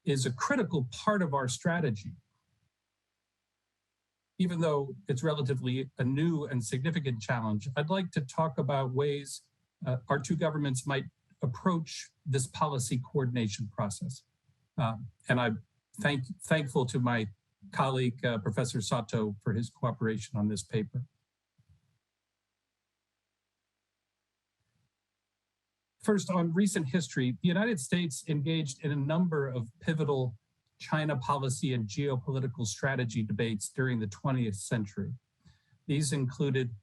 [SPEAKER 9] is a critical part of our strategy. Even though it's relatively a new and significant challenge, I'd like to talk about ways our two governments might approach this policy coordination process. And I'm thankful to my colleague, Professor Sato, for his cooperation on this paper. First, on recent history, the United States engaged in a number of pivotal China policy and geopolitical strategy debates during the 20th century. These included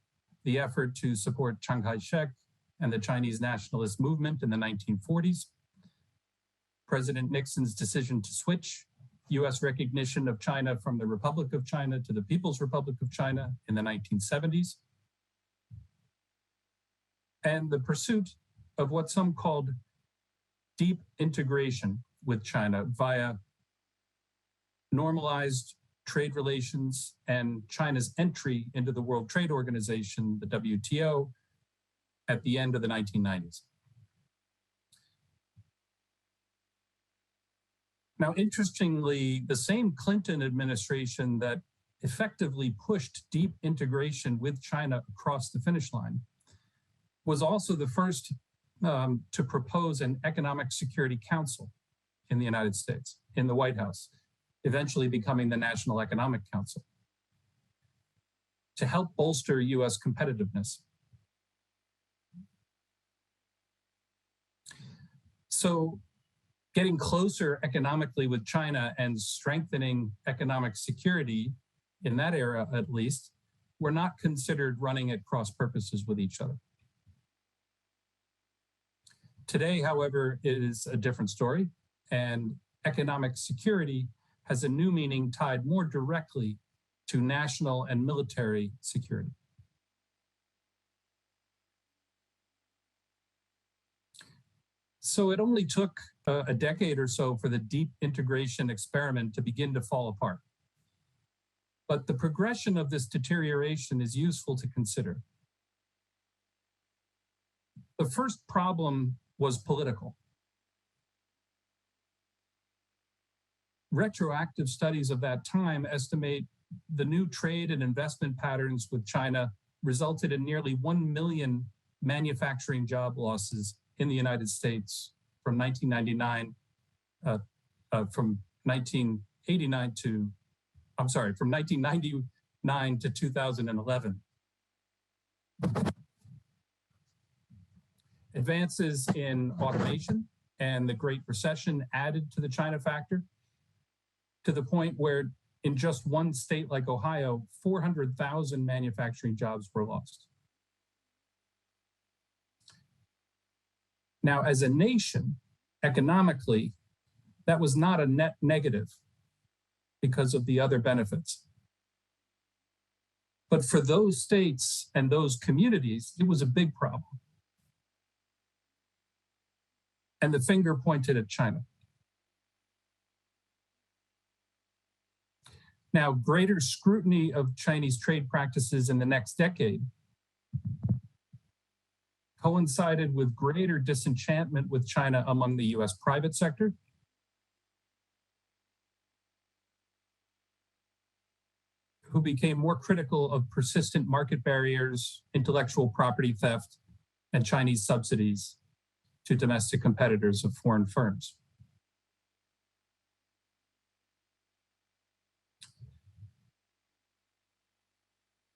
[SPEAKER 9] the effort to support Chiang Kai-shek and the Chinese nationalist movement in the 1940s, President Nixon's decision to switch U.S. recognition of China from the Republic of China to the People's Republic of China in the 1970s, and the pursuit of what some called deep integration with China via normalized trade relations and China's entry into the World Trade Organization, the WTO, at the end of the 1990s. Now, interestingly, the same Clinton administration that effectively pushed deep integration with China across the finish line was also the first to propose an Economic Security Council in the United States, in the White House, eventually becoming the National Economic Council, to help bolster US competitiveness. So getting closer economically with China and strengthening economic security, in that era at least, were not considered running at cross purposes with each other. Today, however, it is a different story, and economic security has a new meaning tied more directly to national and military security. So it only took a decade or so for the deep integration experiment to begin to fall apart. But the progression of this deterioration is useful to consider. The first problem was political. Retroactive studies of that time estimate the new trade and investment patterns with China resulted in nearly 1 million manufacturing job losses in the United States from 1999, from 1999 to 2011. Advances in automation and the Great Recession added to the China factor, to the point where in just one state like Ohio, 400,000 manufacturing jobs were lost. Now, as a nation, economically, that was not a net negative because of the other benefits. But for those states and those communities, it was a big problem. And the finger pointed at China. Now, greater scrutiny of Chinese trade practices in the next decade coincided with greater disenchantment with China among the US private sector, who became more critical of persistent market barriers, intellectual property theft, and Chinese subsidies to domestic competitors of foreign firms.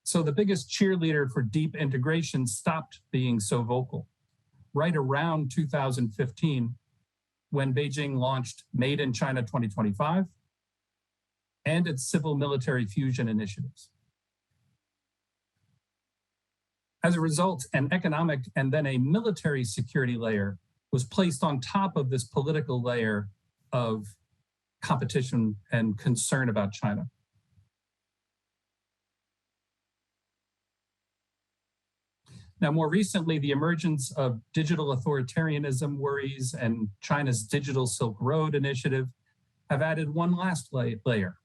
[SPEAKER 9] So the biggest cheerleader for deep integration stopped being so vocal right around 2015, when Beijing launched Made in China 2025 and its civil military fusion initiatives. As a result, an economic and then a military security layer was placed on top of this political layer of competition and concern about China. Now, more recently, the emergence of digital authoritarianism worries and China's Digital Silk Road initiative have added one last layer,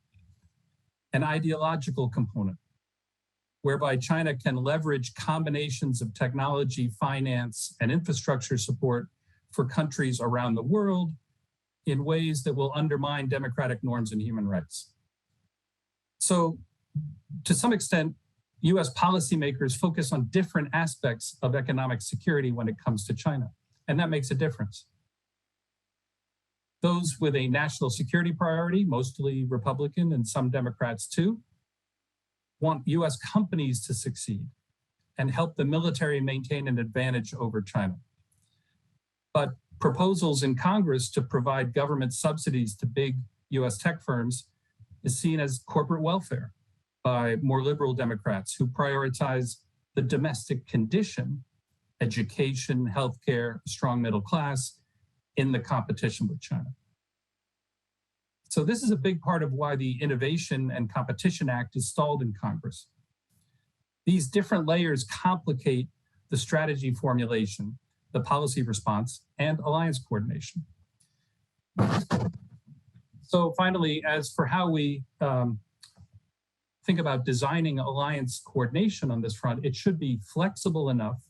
[SPEAKER 9] an ideological component, whereby China can leverage combinations of technology, finance, and infrastructure support for countries around the world in ways that will undermine democratic norms and human rights. So, to some extent, US policymakers focus on different aspects of economic security when it comes to China, and that makes a difference. Those with a national security priority, mostly Republican and some Democrats too, want US companies to succeed and help the military maintain an advantage over China. But proposals in Congress to provide government subsidies to big US tech firms is seen as corporate welfare by more liberal Democrats who prioritize the domestic condition, education, healthcare, strong middle class, in the competition with China. So this is a big part of why the Innovation and Competition Act is stalled in Congress. These different layers complicate the strategy formulation the policy response, and alliance coordination. So finally, as for how we think about designing alliance coordination on this front, it should be flexible enough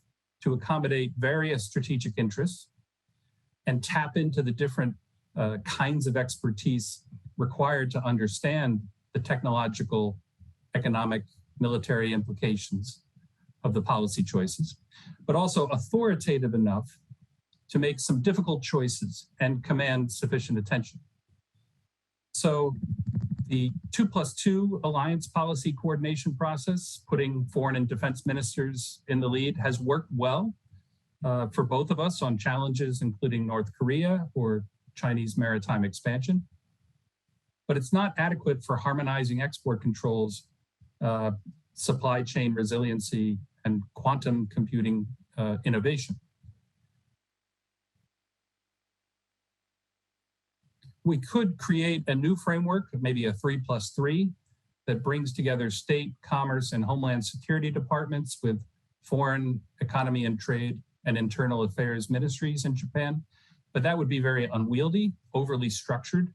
[SPEAKER 9] to accommodate various strategic interests and tap into the different kinds of expertise required to understand the technological, economic, military implications of the policy choices, but also authoritative enough to make some difficult choices and command sufficient attention. So the 2+2 alliance policy coordination process, putting foreign and defense ministers in the lead, has worked well for both of us on challenges including North Korea or Chinese maritime expansion. But it's not adequate for harmonizing export controls, supply chain resiliency, and quantum computing innovation. We could create a new framework, maybe a 3+3, that brings together state, commerce, and homeland security departments with foreign economy and trade and internal affairs ministries in Japan. But that would be very unwieldy, overly structured,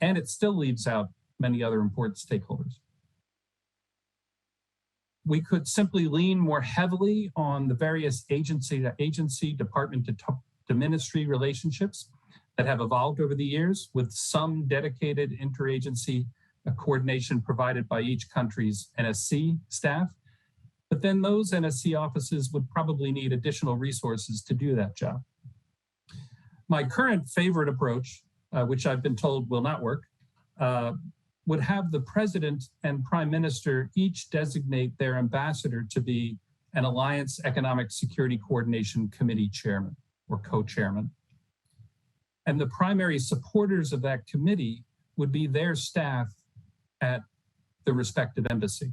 [SPEAKER 9] and it still leaves out many other important stakeholders. We could simply lean more heavily on the various agency, department to ministry relationships that have evolved over the years, with some dedicated interagency coordination provided by each country's NSC staff. But then those NSC offices would probably need additional resources to do that job. My current favorite approach, which I've been told will not work, would have the president and prime minister each designate their ambassador to be an Alliance Economic Security Coordination Committee chairman or co-chairman. And the primary supporters of that committee would be their staff at the respective embassy.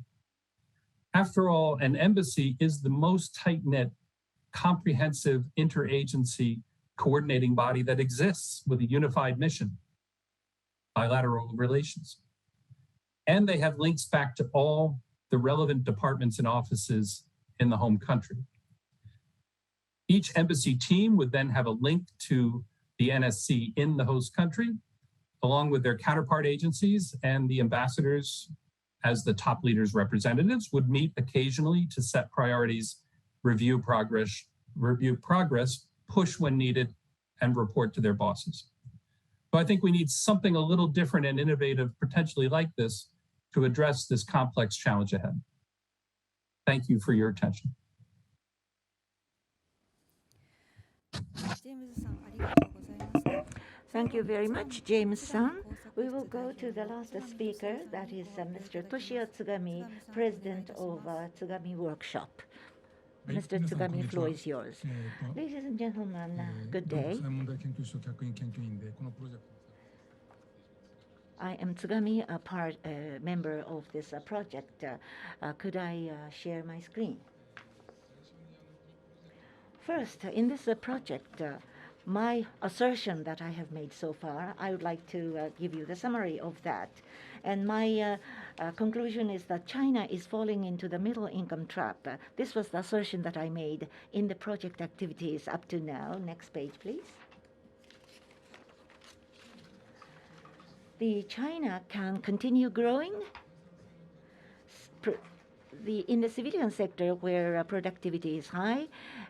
[SPEAKER 9] After all, an embassy is the most tight-knit, comprehensive interagency coordinating body that exists with a unified mission, bilateral relations. And they have links back to all the relevant departments and offices in the home country. Each embassy team would then have a link to the NSC in the host country, along with their counterpart agencies, and the ambassadors, as the top leaders' representatives, would meet occasionally to set priorities, review progress, push when needed, and report to their bosses. So I think we need something a little different and innovative, potentially like this, to address this complex challenge ahead. Thank you for your attention.
[SPEAKER 4] Thank you very much, James-san. We will go to the last speaker, that is Mr. Toshio Tsugami, President of Tsugami Workshop. Mr. Tsugami, the floor is yours. Ladies and gentlemen, good day. I am Tsugami, a member of this project. Could I share my screen? First, in this project, my assertion that I have made so far, I would like to give you the summary of that. And my conclusion is that China is falling into the middle income trap. This was the assertion that I made in the project activities up to now. Next page, please. The China can continue growing in the civilian sector, where productivity is high,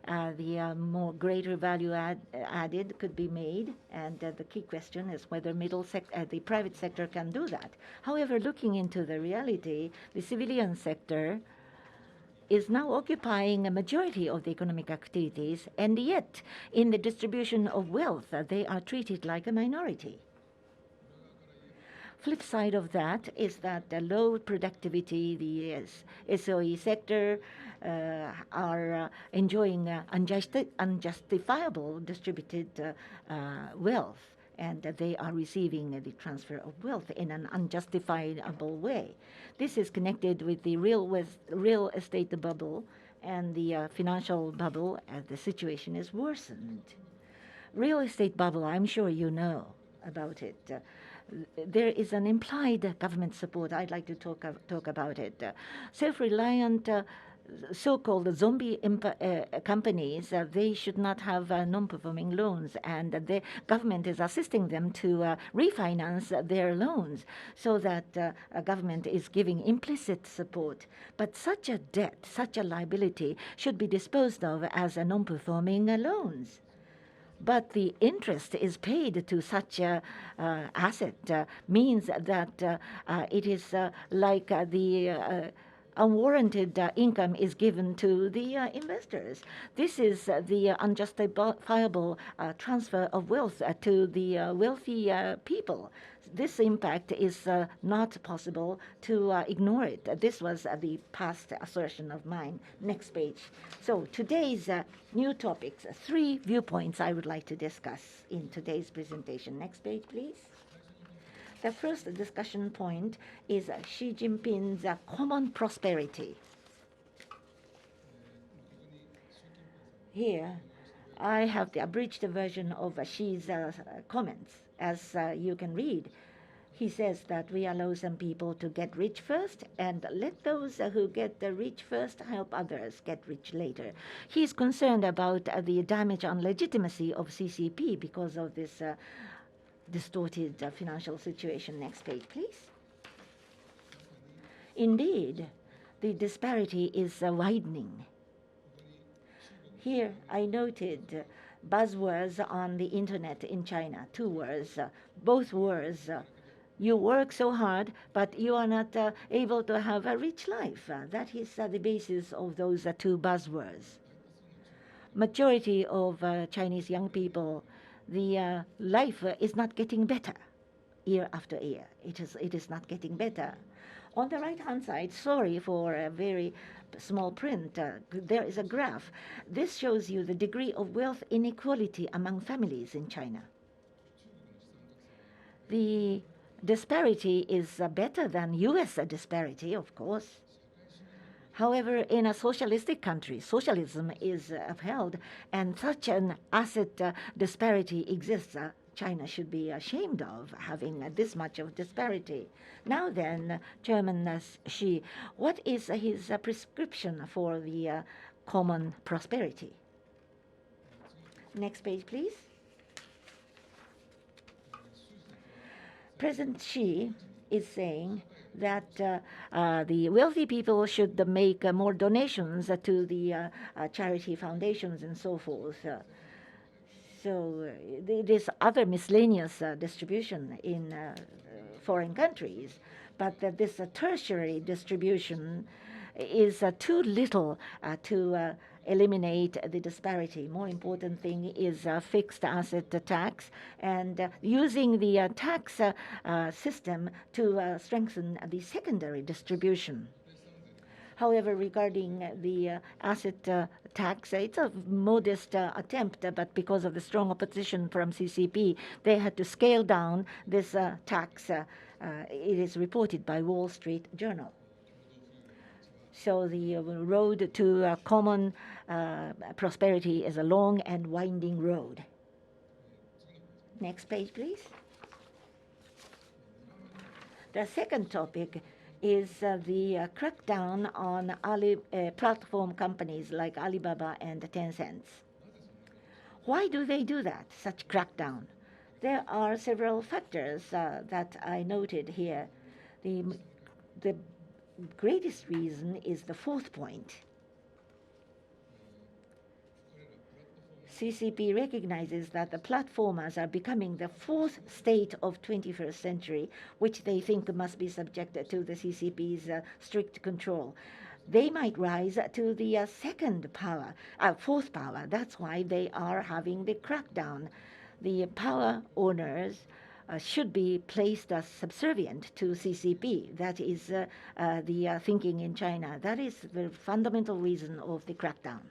[SPEAKER 4] the more greater value added could be made, and the key question is whether the private sector can do that. However, looking into the reality, the civilian sector is now occupying a majority of the economic activities, and yet in the distribution of wealth, they are treated like a minority. Flip side of that is that the low productivity, the SOE sector are enjoying unjustifiable distributed wealth, and they are receiving the transfer of wealth in an unjustifiable way. This is connected with the real estate bubble and the financial bubble, as the situation is worsened. Real estate bubble, I'm sure you know about it. There is an implied government support. I'd like to talk about it. Self-reliant so-called zombie companies, they should not have non-performing loans, and the government is assisting them to refinance their loans, so that government is giving implicit support. But such a debt, such a liability should be disposed of as a non-performing loans. But the interest is paid to such a asset means that it is like the unwarranted income is given to the investors. This is the unjustifiable transfer of wealth to the wealthy people. This impact is not possible to ignore it. This was the past assertion of mine. Next page. So today's new topics, 3 viewpoints I would like to discuss in today's presentation. Next page, please. The first discussion point is Xi Jinping's common prosperity. Here, I have the abridged version of Xi's comments, as you can read. He says that we allow some people to get rich first, and let those who get rich first help others get rich later. He is concerned about the damage on legitimacy of CCP because of this distorted financial situation. Next page, please. Indeed, the disparity is widening. Here, I noted buzzwords on the internet in China, 2 words, both words. You work so hard, but you are not able to have a rich life. That is the basis of those 2 buzzwords. Majority of Chinese young people, the life is not getting better year after year. It is not getting better. On the right-hand side, sorry for a very small print, there is a graph. This shows you the degree of wealth inequality among families in China. The disparity is better than U.S. disparity, of course. However, in a socialistic country, socialism is upheld, and such an asset disparity exists. China should be ashamed of having this much of disparity. Now then, Chairman Xi, what is his prescription for the common prosperity? Next page, please. President Xi is saying that the wealthy people should make more donations to the charity foundations and so forth. So there's other miscellaneous distribution in foreign countries, but this tertiary distribution is too little to eliminate the disparity. More important thing is fixed asset tax and using the tax system to strengthen the secondary distribution. However, regarding the asset tax, it's a modest attempt, but because of the strong opposition from CCP, they had to scale down this tax. It is reported by Wall Street Journal. So the road to common prosperity is a long and winding road. Next page, please. The second topic is the crackdown on platform companies like Alibaba and Tencent. Why do they do that, such crackdown? There are several factors that I noted here. The greatest reason is the 4th point. CCP recognizes that the platformers are becoming the 4th state of 21st century, which they think must be subjected to the CCP's strict control. They might rise to the 4th power. That's why they are having the crackdown. The power owners should be placed as subservient to CCP. That is the thinking in China. That is the fundamental reason of the crackdown.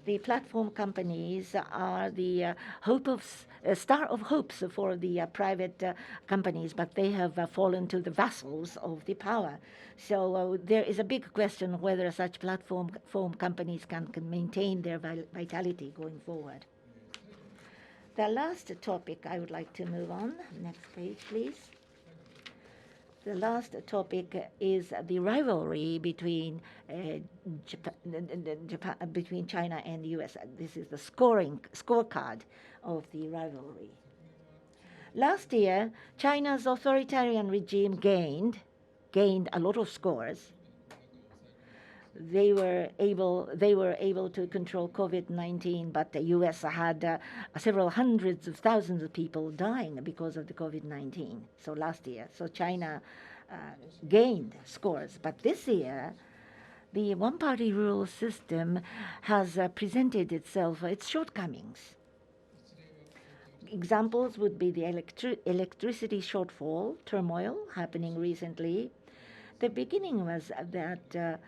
[SPEAKER 4] The platform companies are the star of hopes for the private companies, but they have fallen to the vassals of the power. So there is a big question whether such platform companies can maintain their vitality going forward. The last topic I would like to move on. Next page, please. The last topic is the rivalry between between China and the U.S. This is the scorecard of the rivalry. Last year, China's authoritarian regime gained a lot of scores. They were able to control COVID-19, but the U.S. had several hundreds of thousands of people dying because of the COVID-19. So last year, so China gained scores, but this year, the one-party rule system has presented its shortcomings. Examples would be the electricity shortfall turmoil happening recently. The beginning was that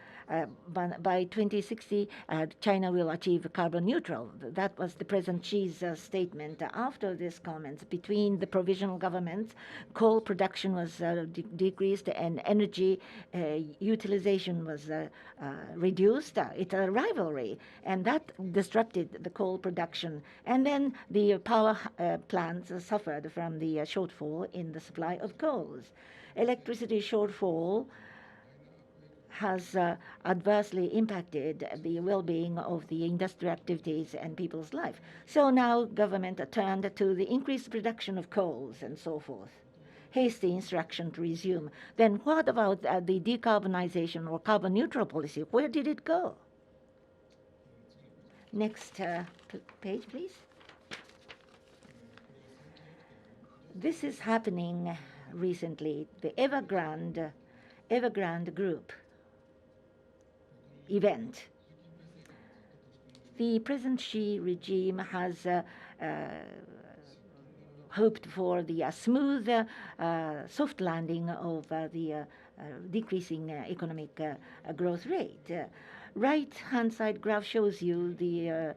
[SPEAKER 4] by 2060, China will achieve carbon neutral. That was the President Xi's statement. After these comments, between the provisional governments, coal production was decreased and energy utilization was reduced. It's a rivalry, and that disrupted the coal production. And then the power plants suffered from the shortfall in the supply of coals. Electricity shortfall has adversely impacted the well-being of the industrial activities and people's life. So now government turned to the increased production of coals and so forth. Hasty instruction to resume. Then what about the decarbonization or carbon neutral policy? Where did it go? Next page, please. This is happening recently. The Evergrande Group event. The President Xi regime has hoped for the smooth, soft landing of the decreasing economic growth rate. Right-hand side graph shows you the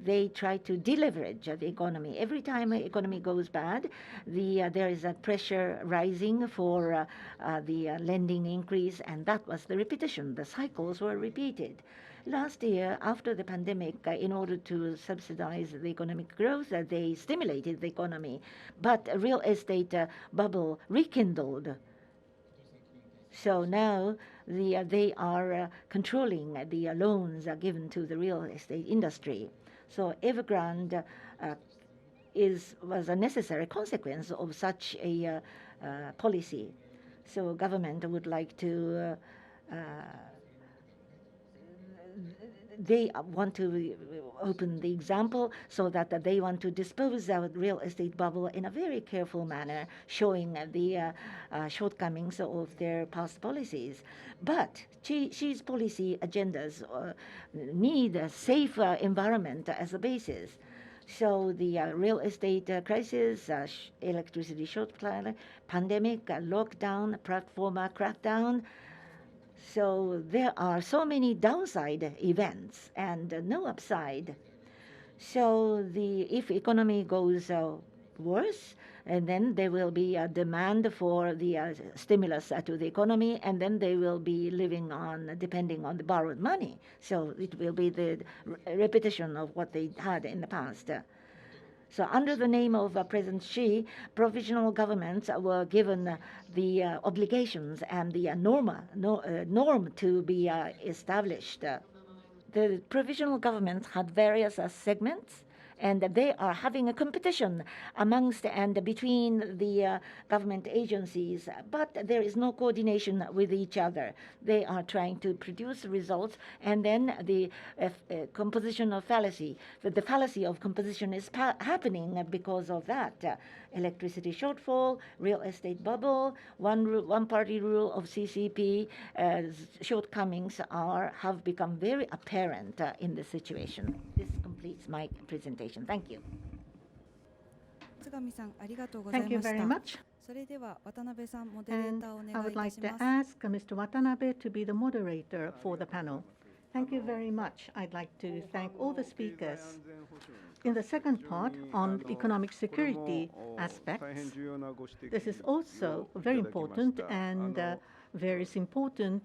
[SPEAKER 4] they try to deleverage the economy. Every time the economy goes bad, there is a pressure rising for the lending increase, and that was the repetition. The cycles were repeated. Last year, after the pandemic, in order to subsidize the economic growth, they stimulated the economy, but a real estate bubble rekindled. So now they are controlling the loans given to the real estate industry. So Evergrande was a necessary consequence of such a policy. So government would like to they want to open the example so that they want to dispose of the real estate bubble in a very careful manner, showing the shortcomings of their past policies. But Xi's policy agendas need a safe environment as a basis. So the real estate crisis, electricity shortfall, pandemic, lockdown, platform crackdown. So there are so many downside events and no upside. So if economy goes worse, and then there will be a demand for the stimulus to the economy, and then they will be living on depending on the borrowed money. So it will be the repetition of what they had in the past. So under the name of President Xi, provisional governments were given the obligations and the norm to be established. The provisional governments had various segments, and they are having a competition amongst and between the government agencies, but there is no coordination with each other. They are trying to produce results, and then the composition of fallacy. The fallacy of composition is happening because of that. Electricity shortfall, real estate bubble, one-party rule of CCP shortcomings have become very apparent in this situation. This completes my presentation. Thank you.
[SPEAKER 3] Thank you very much. And I would like to ask Mr. Watanabe to be the moderator for the panel. Thank you very much. I'd like to thank all the speakers. In the second part on economic security aspects, this is also very important, and various important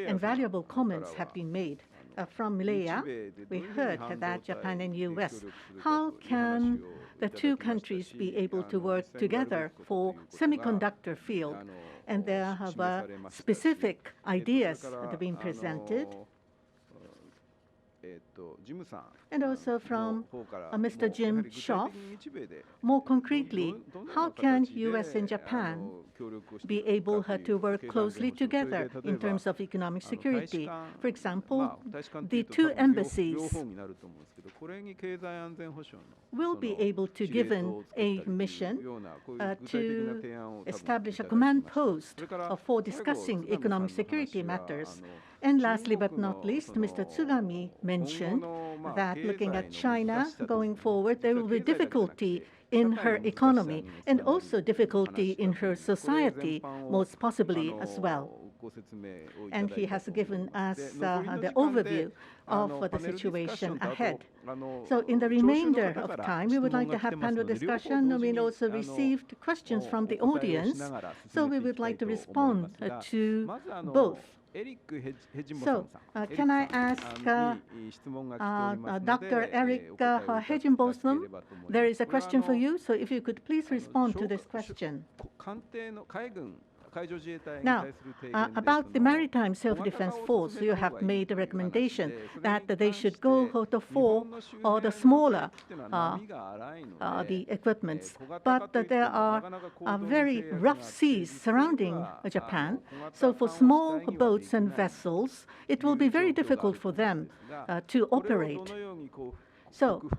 [SPEAKER 3] and valuable comments have been made. From Milea, we heard that Japan and U.S., how can the two countries be able to work together for semiconductor field? and there have specific ideas that have been presented. And also from Mr. Jim Schoff, more concretely, how can U.S. and Japan be able to work closely together in terms of economic security? For example, the two embassies will be able to given a mission to establish a command post for discussing economic security matters. And lastly but not least, Mr. Tsugami mentioned that looking at China going forward, there will be difficulty in her economy and also difficulty in her society, most possibly as well. And he has given us the overview of the situation ahead. So in the remainder of time, we would like to have panel discussion. We also received questions from the audience, so we would like to respond to both. So, can I ask Dr. Eric Hedgenbotham? There is a question for you, so if you could please respond to this question. Now, about the Maritime Self-Defense Force, you have made a recommendation that they should go for the smaller the equipments. But there are very rough seas surrounding Japan. So for small boats and vessels, it will be very difficult for them to operate. So,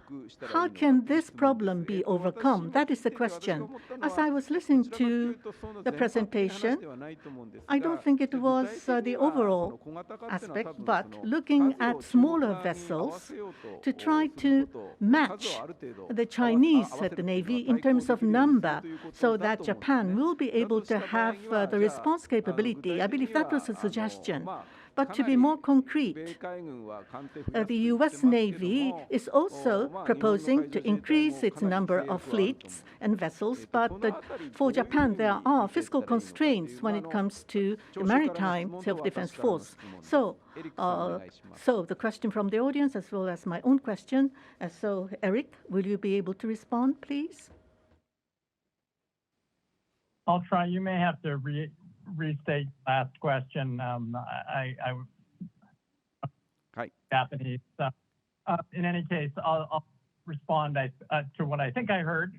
[SPEAKER 3] how can this problem be overcome? That is the question. As I was listening to the presentation, I don't think it was the overall aspect, but looking at smaller vessels to try to match the Chinese at the Navy in terms of number so that Japan will be able to have the response capability. I believe that was a suggestion. But to be more concrete, the U.S. Navy is also proposing to increase its number of fleets and vessels, but for Japan, there are fiscal constraints when it comes to the Maritime Self-Defense Force. So the question from the audience as well as my own question. So, Eric, will you be able to respond, please?
[SPEAKER 6] I'll try. You may have to restate last question. Japanese. In any case, I'll respond to what I think I heard.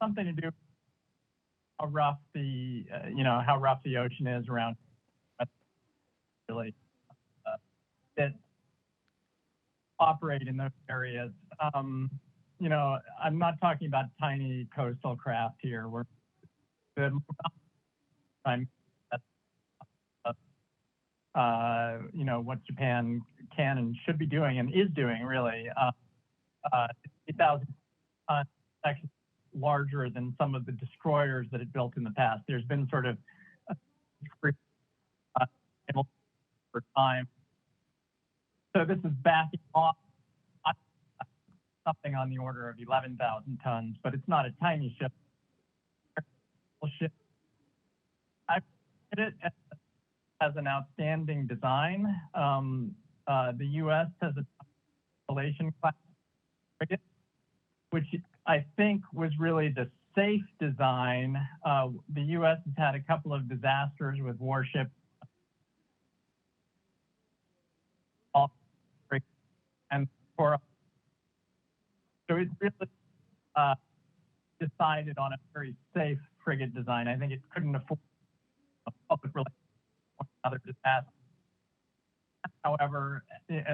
[SPEAKER 6] Something to do with how rough the how rough the ocean is around. Really, that operate in those areas. I'm not talking about tiny coastal craft here. We're what Japan can and should be doing and is doing, really. 8,000 tons, actually larger than some of the destroyers that it built in the past. There's been sort of for time. So this is backing off something on the order of 11,000 tons, but it's not a tiny ship. I put it as an outstanding design. The U.S. has a installation class frigate, which I think was really the safe design. The U.S. has had a couple of disasters with warships. And so it really decided on a very safe frigate design. I think it couldn't afford a public relations other disaster. However,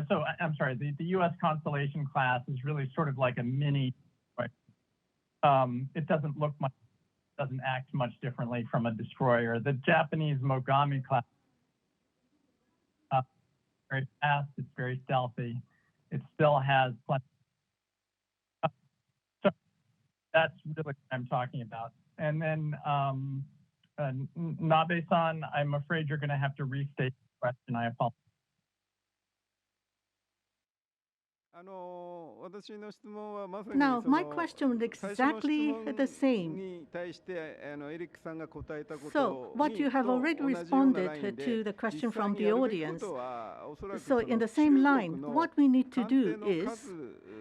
[SPEAKER 6] so I'm sorry, the U.S. Constellation class is really sort of like a mini, right? It doesn't look much, doesn't act much differently from a destroyer. The Japanese Mogami class, very fast, it's very stealthy. It still has plenty. So that's really what I'm talking about. And then Nabe-san, I'm afraid you're going to have to restate the question. I apologize.
[SPEAKER 3] Now, my question is exactly the same. So, what you have already responded to the question from the audience. So, in the same line, what we need to do is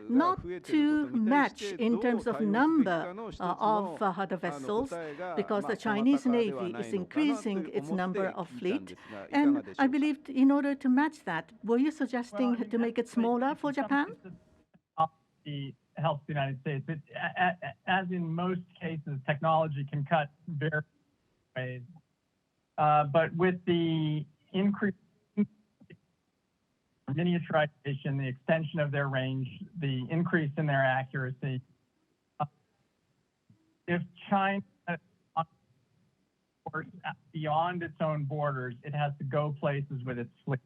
[SPEAKER 3] not to match in terms of number of the vessels, because the Chinese Navy is increasing its number of fleet. And I believe in order to match that, were you suggesting to make it smaller for Japan?
[SPEAKER 6] Helps the United States. As in most cases, technology can cut various ways. But with the increase miniaturization, the extension of their range, the increase in their accuracy, if China beyond its own borders, it has to go places with its fleet.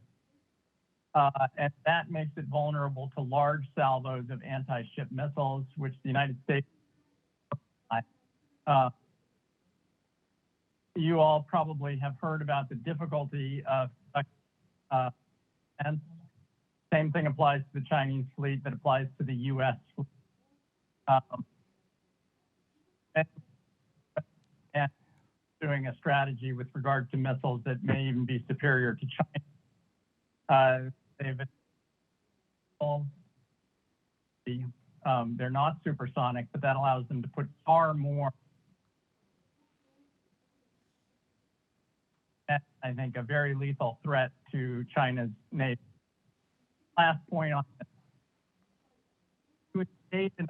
[SPEAKER 6] And that makes it vulnerable to large salvos of anti-ship missiles, which the United States, you all probably have heard about the difficulty of, and same thing applies to the Chinese fleet that applies to the U.S. And doing a strategy with regard to missiles that may even be superior to China. They're not supersonic, but that allows them to put far more, I think, a very lethal threat to China's Navy. Last point on this. To engage in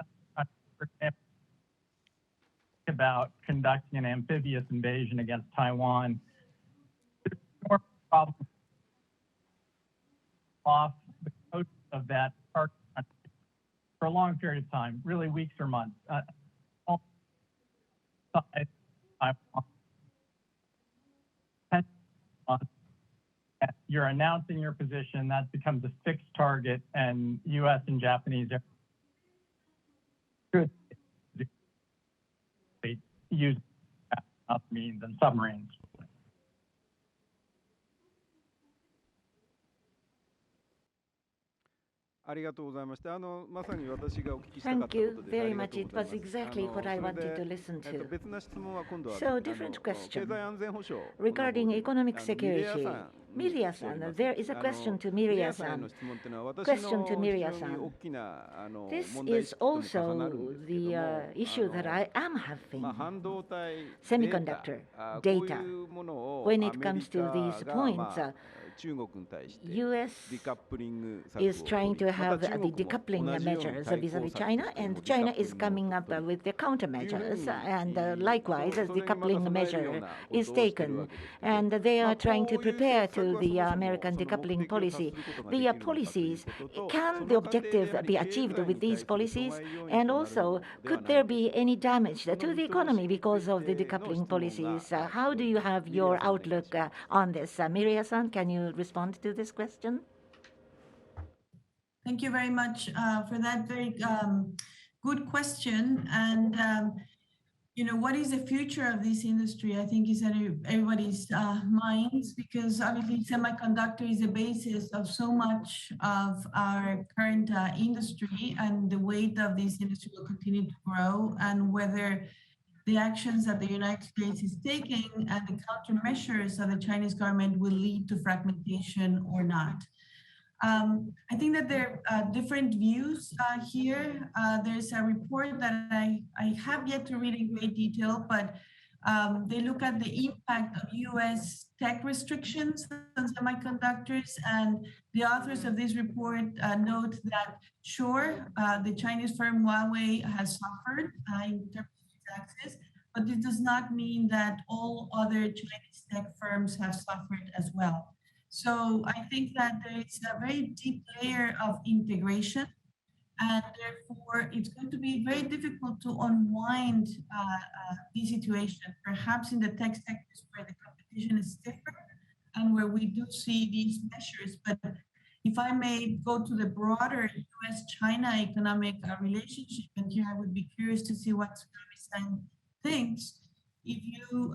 [SPEAKER 6] about conducting an amphibious invasion against Taiwan, there's more problems off the coast of that part for a long period of time, really weeks or months. You're announcing your position, that becomes a fixed target, and U.S. and Japanese could use means and submarines.
[SPEAKER 4] Thank you very much. It was exactly what I wanted to listen to. So, different question. Regarding economic security, Miria-san, there is a question to Miria-san. This is also the issue that I am having. Semiconductor data. When it comes to these points, U.S. is trying to have the decoupling measures vis-a-vis China, and China is coming up with the countermeasures, and likewise, as decoupling measure is taken, and they are trying to prepare to the American decoupling policy. The policies, can the objective be achieved with these policies? And also, could there be any damage to the economy because of the decoupling policies? How do you have your outlook on this? Miria-san, can you respond to this question?
[SPEAKER 8] Thank you very much for that very good question. And you know, what is the future of this industry? I think is in everybody's minds, because obviously semiconductor is the basis of so much of our current industry, and the weight of this industry will continue to grow, and whether the actions that the United States is taking and the countermeasures of the Chinese government will lead to fragmentation or not. I think that there are different views here. There's a report that I have yet to read in great detail, but they look at the impact of US tech restrictions on semiconductors, and the authors of this report note that, sure, the Chinese firm Huawei has suffered in terms of access, but it does not mean that all other Chinese tech firms have suffered as well. So I think that there is a very deep layer of integration, and therefore it's going to be very difficult to unwind the situation, perhaps in the tech sectors where the competition is different and where we do see these measures. But if I may go to the broader US-China economic relationship, and here I would be curious to see what Sasakawa thinks. If you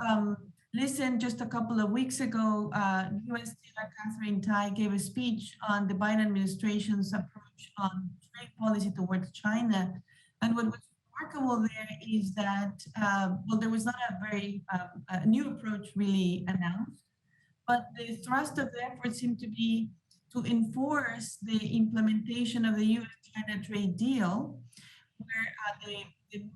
[SPEAKER 8] listen, just a couple of weeks ago, U.S. Senator Catherine Tai gave a speech on the Biden administration's approach trade policy towards China. And what was remarkable there is that, well, there was not a very a new approach really announced, but the thrust of the effort seemed to be to enforce the implementation of the U.S.-China trade deal, where the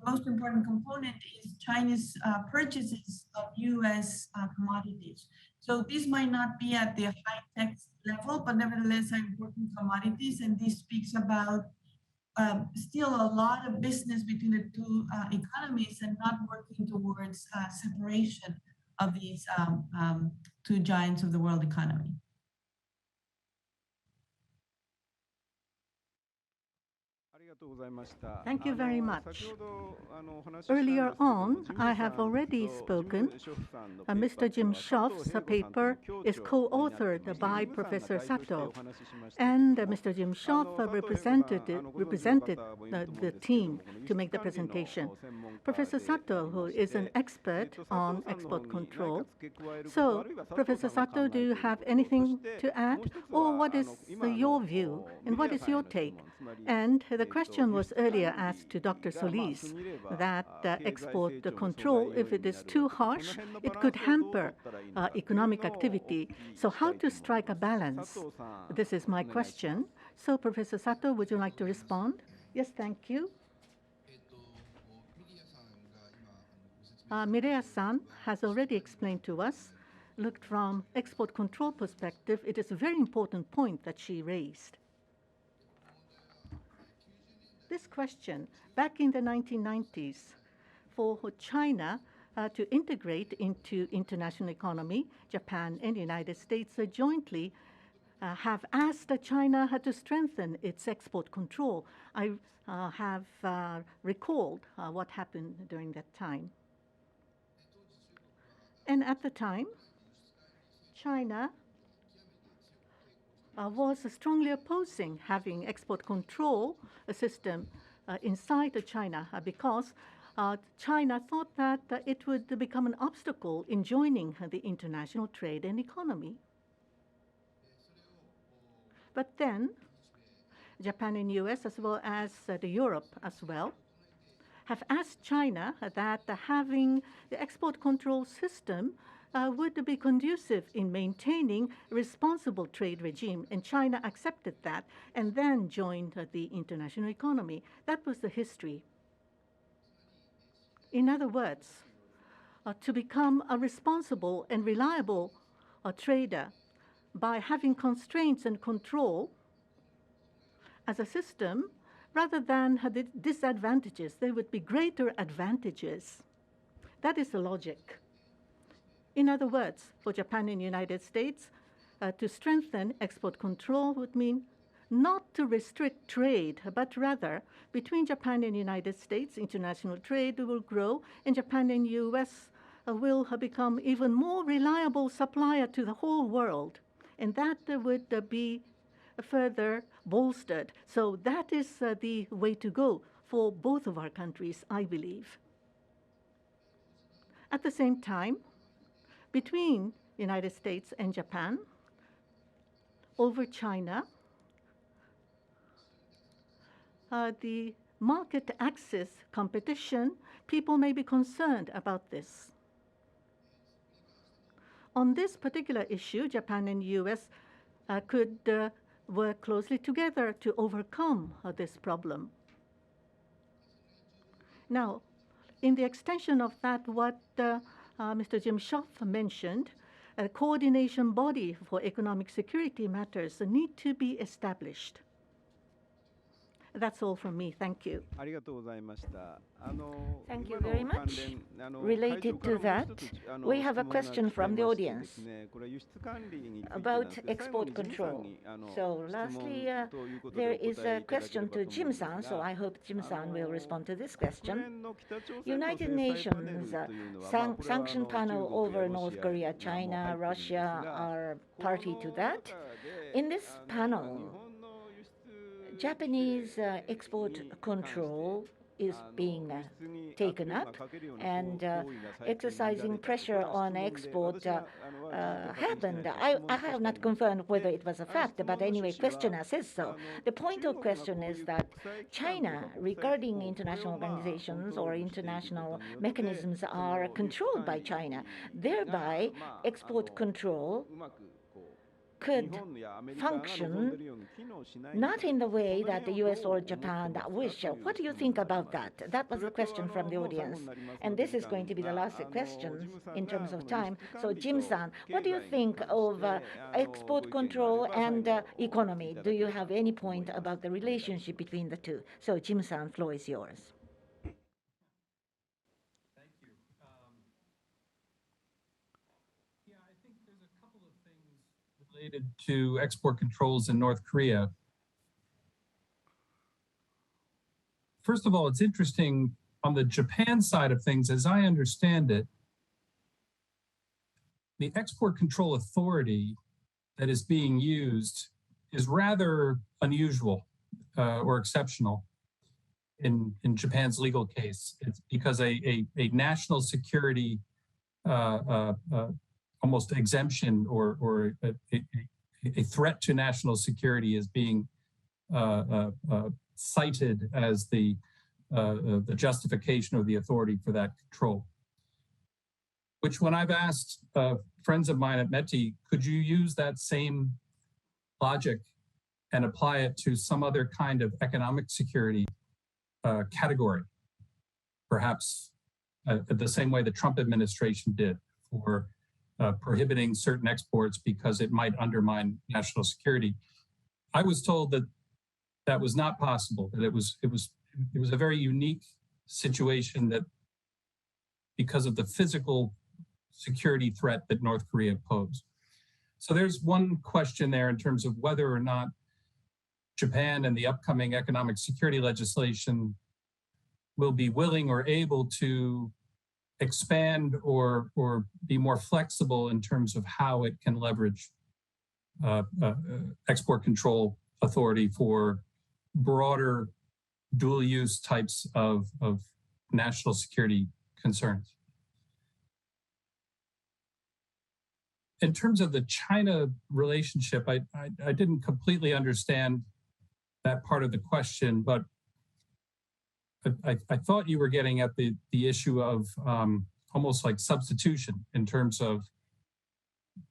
[SPEAKER 8] most important component is China's purchases of U.S. Commodities. So these might not be at the high-tech level, but nevertheless are important commodities, and this speaks about still a lot of business between the two economies and not working towards separation of these two giants of the world economy.
[SPEAKER 3] Thank you very much. Earlier on, I have already spoken. Mr. Jim Schoff's paper is co-authored by Professor Sato, and Mr. Jim Schoff represented the team to make the presentation. Professor Sato, who is an expert on export control. So, Professor Sato, do you have anything to add? Or what is your view, and what is your take? And the question was earlier asked to Dr. Solis that export control, if it is too harsh, it could hamper economic activity. So how to strike a balance? This is my question. So Professor Sato, would you like to respond? Yes, thank you. Mireya-san has already explained to us, looked from export control perspective, it is a very important point that she raised. This question, back in the 1990s, for China to integrate into international economy, Japan and the United States jointly have asked China to strengthen its export control. I have recalled what happened during that time. And at the time, China was strongly opposing having export control system inside China because China thought that it would become an obstacle in joining the international trade and economy. But then, Japan and U.S. as well as Europe as well have asked China that having the export control system would be conducive in maintaining a responsible trade regime, and China accepted that and then joined the international economy. That was the history. In other words, to become a responsible and reliable trader by having constraints and control as a system, rather than the disadvantages, there would be greater advantages. That is the logic. In other words, for Japan and the United States, to strengthen export control would mean not to restrict trade, but rather between Japan and the United States, international trade will grow, and Japan and the U.S. will become even more reliable supplier to the whole world. And that would be further bolstered. So that is the way to go for both of our countries, I believe. At the same time, between the United States and Japan, over China, the market access competition, people may be concerned about this. On this particular issue, Japan and the U.S. Could work closely together to overcome this problem. Now, in the extension of that, what Mr. Jim Schoff mentioned, a coordination body for economic security matters need to be established. That's all from me. Thank you.
[SPEAKER 4] Thank you very much. Related to that, we have a question from the audience about export control. So lastly, there is a question to Jim-san, so I hope Jim-san will respond to this question. United Nations sanction panel over North Korea, China, Russia are party to that. In this panel, Japanese export control is being taken up, and exercising pressure on export happened. I have not confirmed whether it was a fact, but anyway, questioner says so. The point of question is that China, regarding international organizations or international mechanisms, are controlled by China. Thereby, export control could function not in the way that the US or Japan wish. What do you think about that? That was the question from the audience. And this is going to be the last question in terms of time. So Jim-san, what do you think of export control and economy? Do you have any point about the relationship between the two? So Jim-san, floor is yours.
[SPEAKER 9] Related to export controls in North Korea. First of all, it's interesting on the Japan side of things, as I understand it, the export control authority that is being used is rather unusual or exceptional in Japan's legal case. It's because a national security almost exemption or a threat to national security is being cited as the justification or the authority for that control. Which, when I've asked friends of mine at METI, could you use that same logic and apply it to some other kind of economic security category, perhaps the same way the Trump administration did for prohibiting certain exports because it might undermine national security. I was told that that was not possible, that it was a very unique situation, that because of the physical security threat that North Korea posed. So there's one question there in terms of whether or not Japan and the upcoming economic security legislation will be willing or able to expand or be more flexible in terms of how it can leverage export control authority for broader dual use types of national security concerns. In terms of the China relationship, I didn't completely understand that part of the question, but I thought you were getting at the issue of almost like substitution in terms of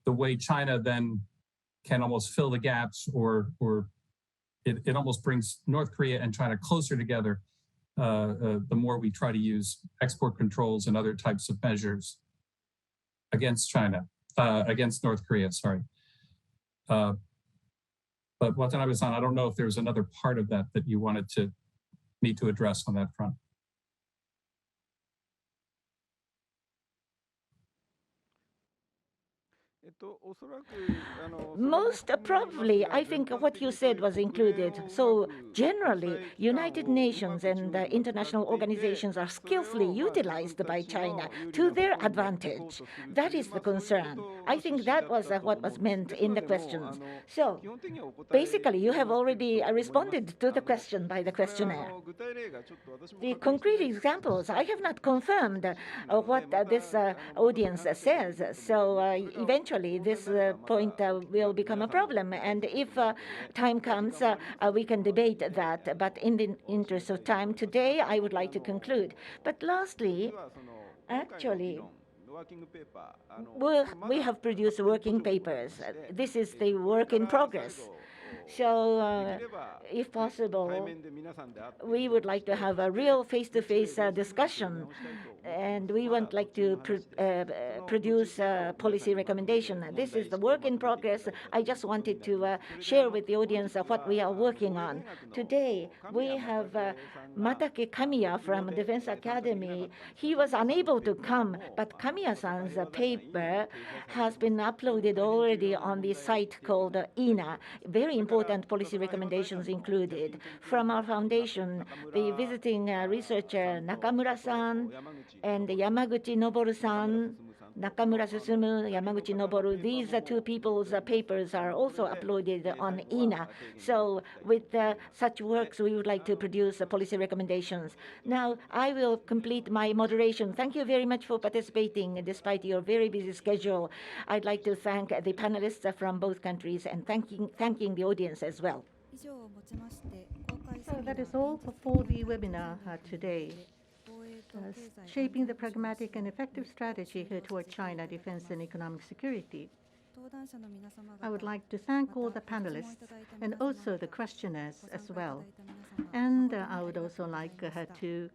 [SPEAKER 9] the way China then can almost fill the gaps, or it almost brings North Korea and China closer together the more we try to use export controls and other types of measures against China, against North Korea, sorry. But Watanabe-san, I don't know if there's another part of that you wanted me to address on that front.
[SPEAKER 4] Most probably, I think what you said was included. So generally, United Nations and international organizations are skillfully utilized by China to their advantage. That is the concern. I think that was what was meant in the questions. So basically, you have already responded to the question by the questionnaire. The concrete examples, I have not confirmed what this audience says. So eventually, this point will become a problem. And if time comes, we can debate that. But in the interest of time today, I would like to conclude. But lastly, actually, we have produced working papers. This is the work in progress. So, if possible, we would like to have a real face-to-face discussion, and we would like to produce a policy recommendation. This is the work in progress. I just wanted to share with the audience what we are working on. Today, we have Matake Kamiya from Defense Academy. He was unable to come, but Kamiya-san's paper has been uploaded already on the site called INA. Very important policy recommendations included. From our foundation, the visiting researcher Nakamura-san and Yamaguchi Noboru-san Nakamura Susumu, Yamaguchi Noboru, these two people's papers are also uploaded on INA. So with such works, we would like to produce policy recommendations. Now, I will complete my moderation. Thank you very much for participating despite your very busy schedule. I'd like to thank the panelists from both countries and thanking the audience as well.
[SPEAKER 3] So that is all for the webinar today. Shaping the pragmatic and effective strategy toward China defense and economic security. I would like to thank all the panelists and also the questioners as well. And I would also like to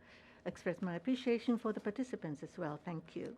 [SPEAKER 3] express my appreciation for the participants as well. Thank you.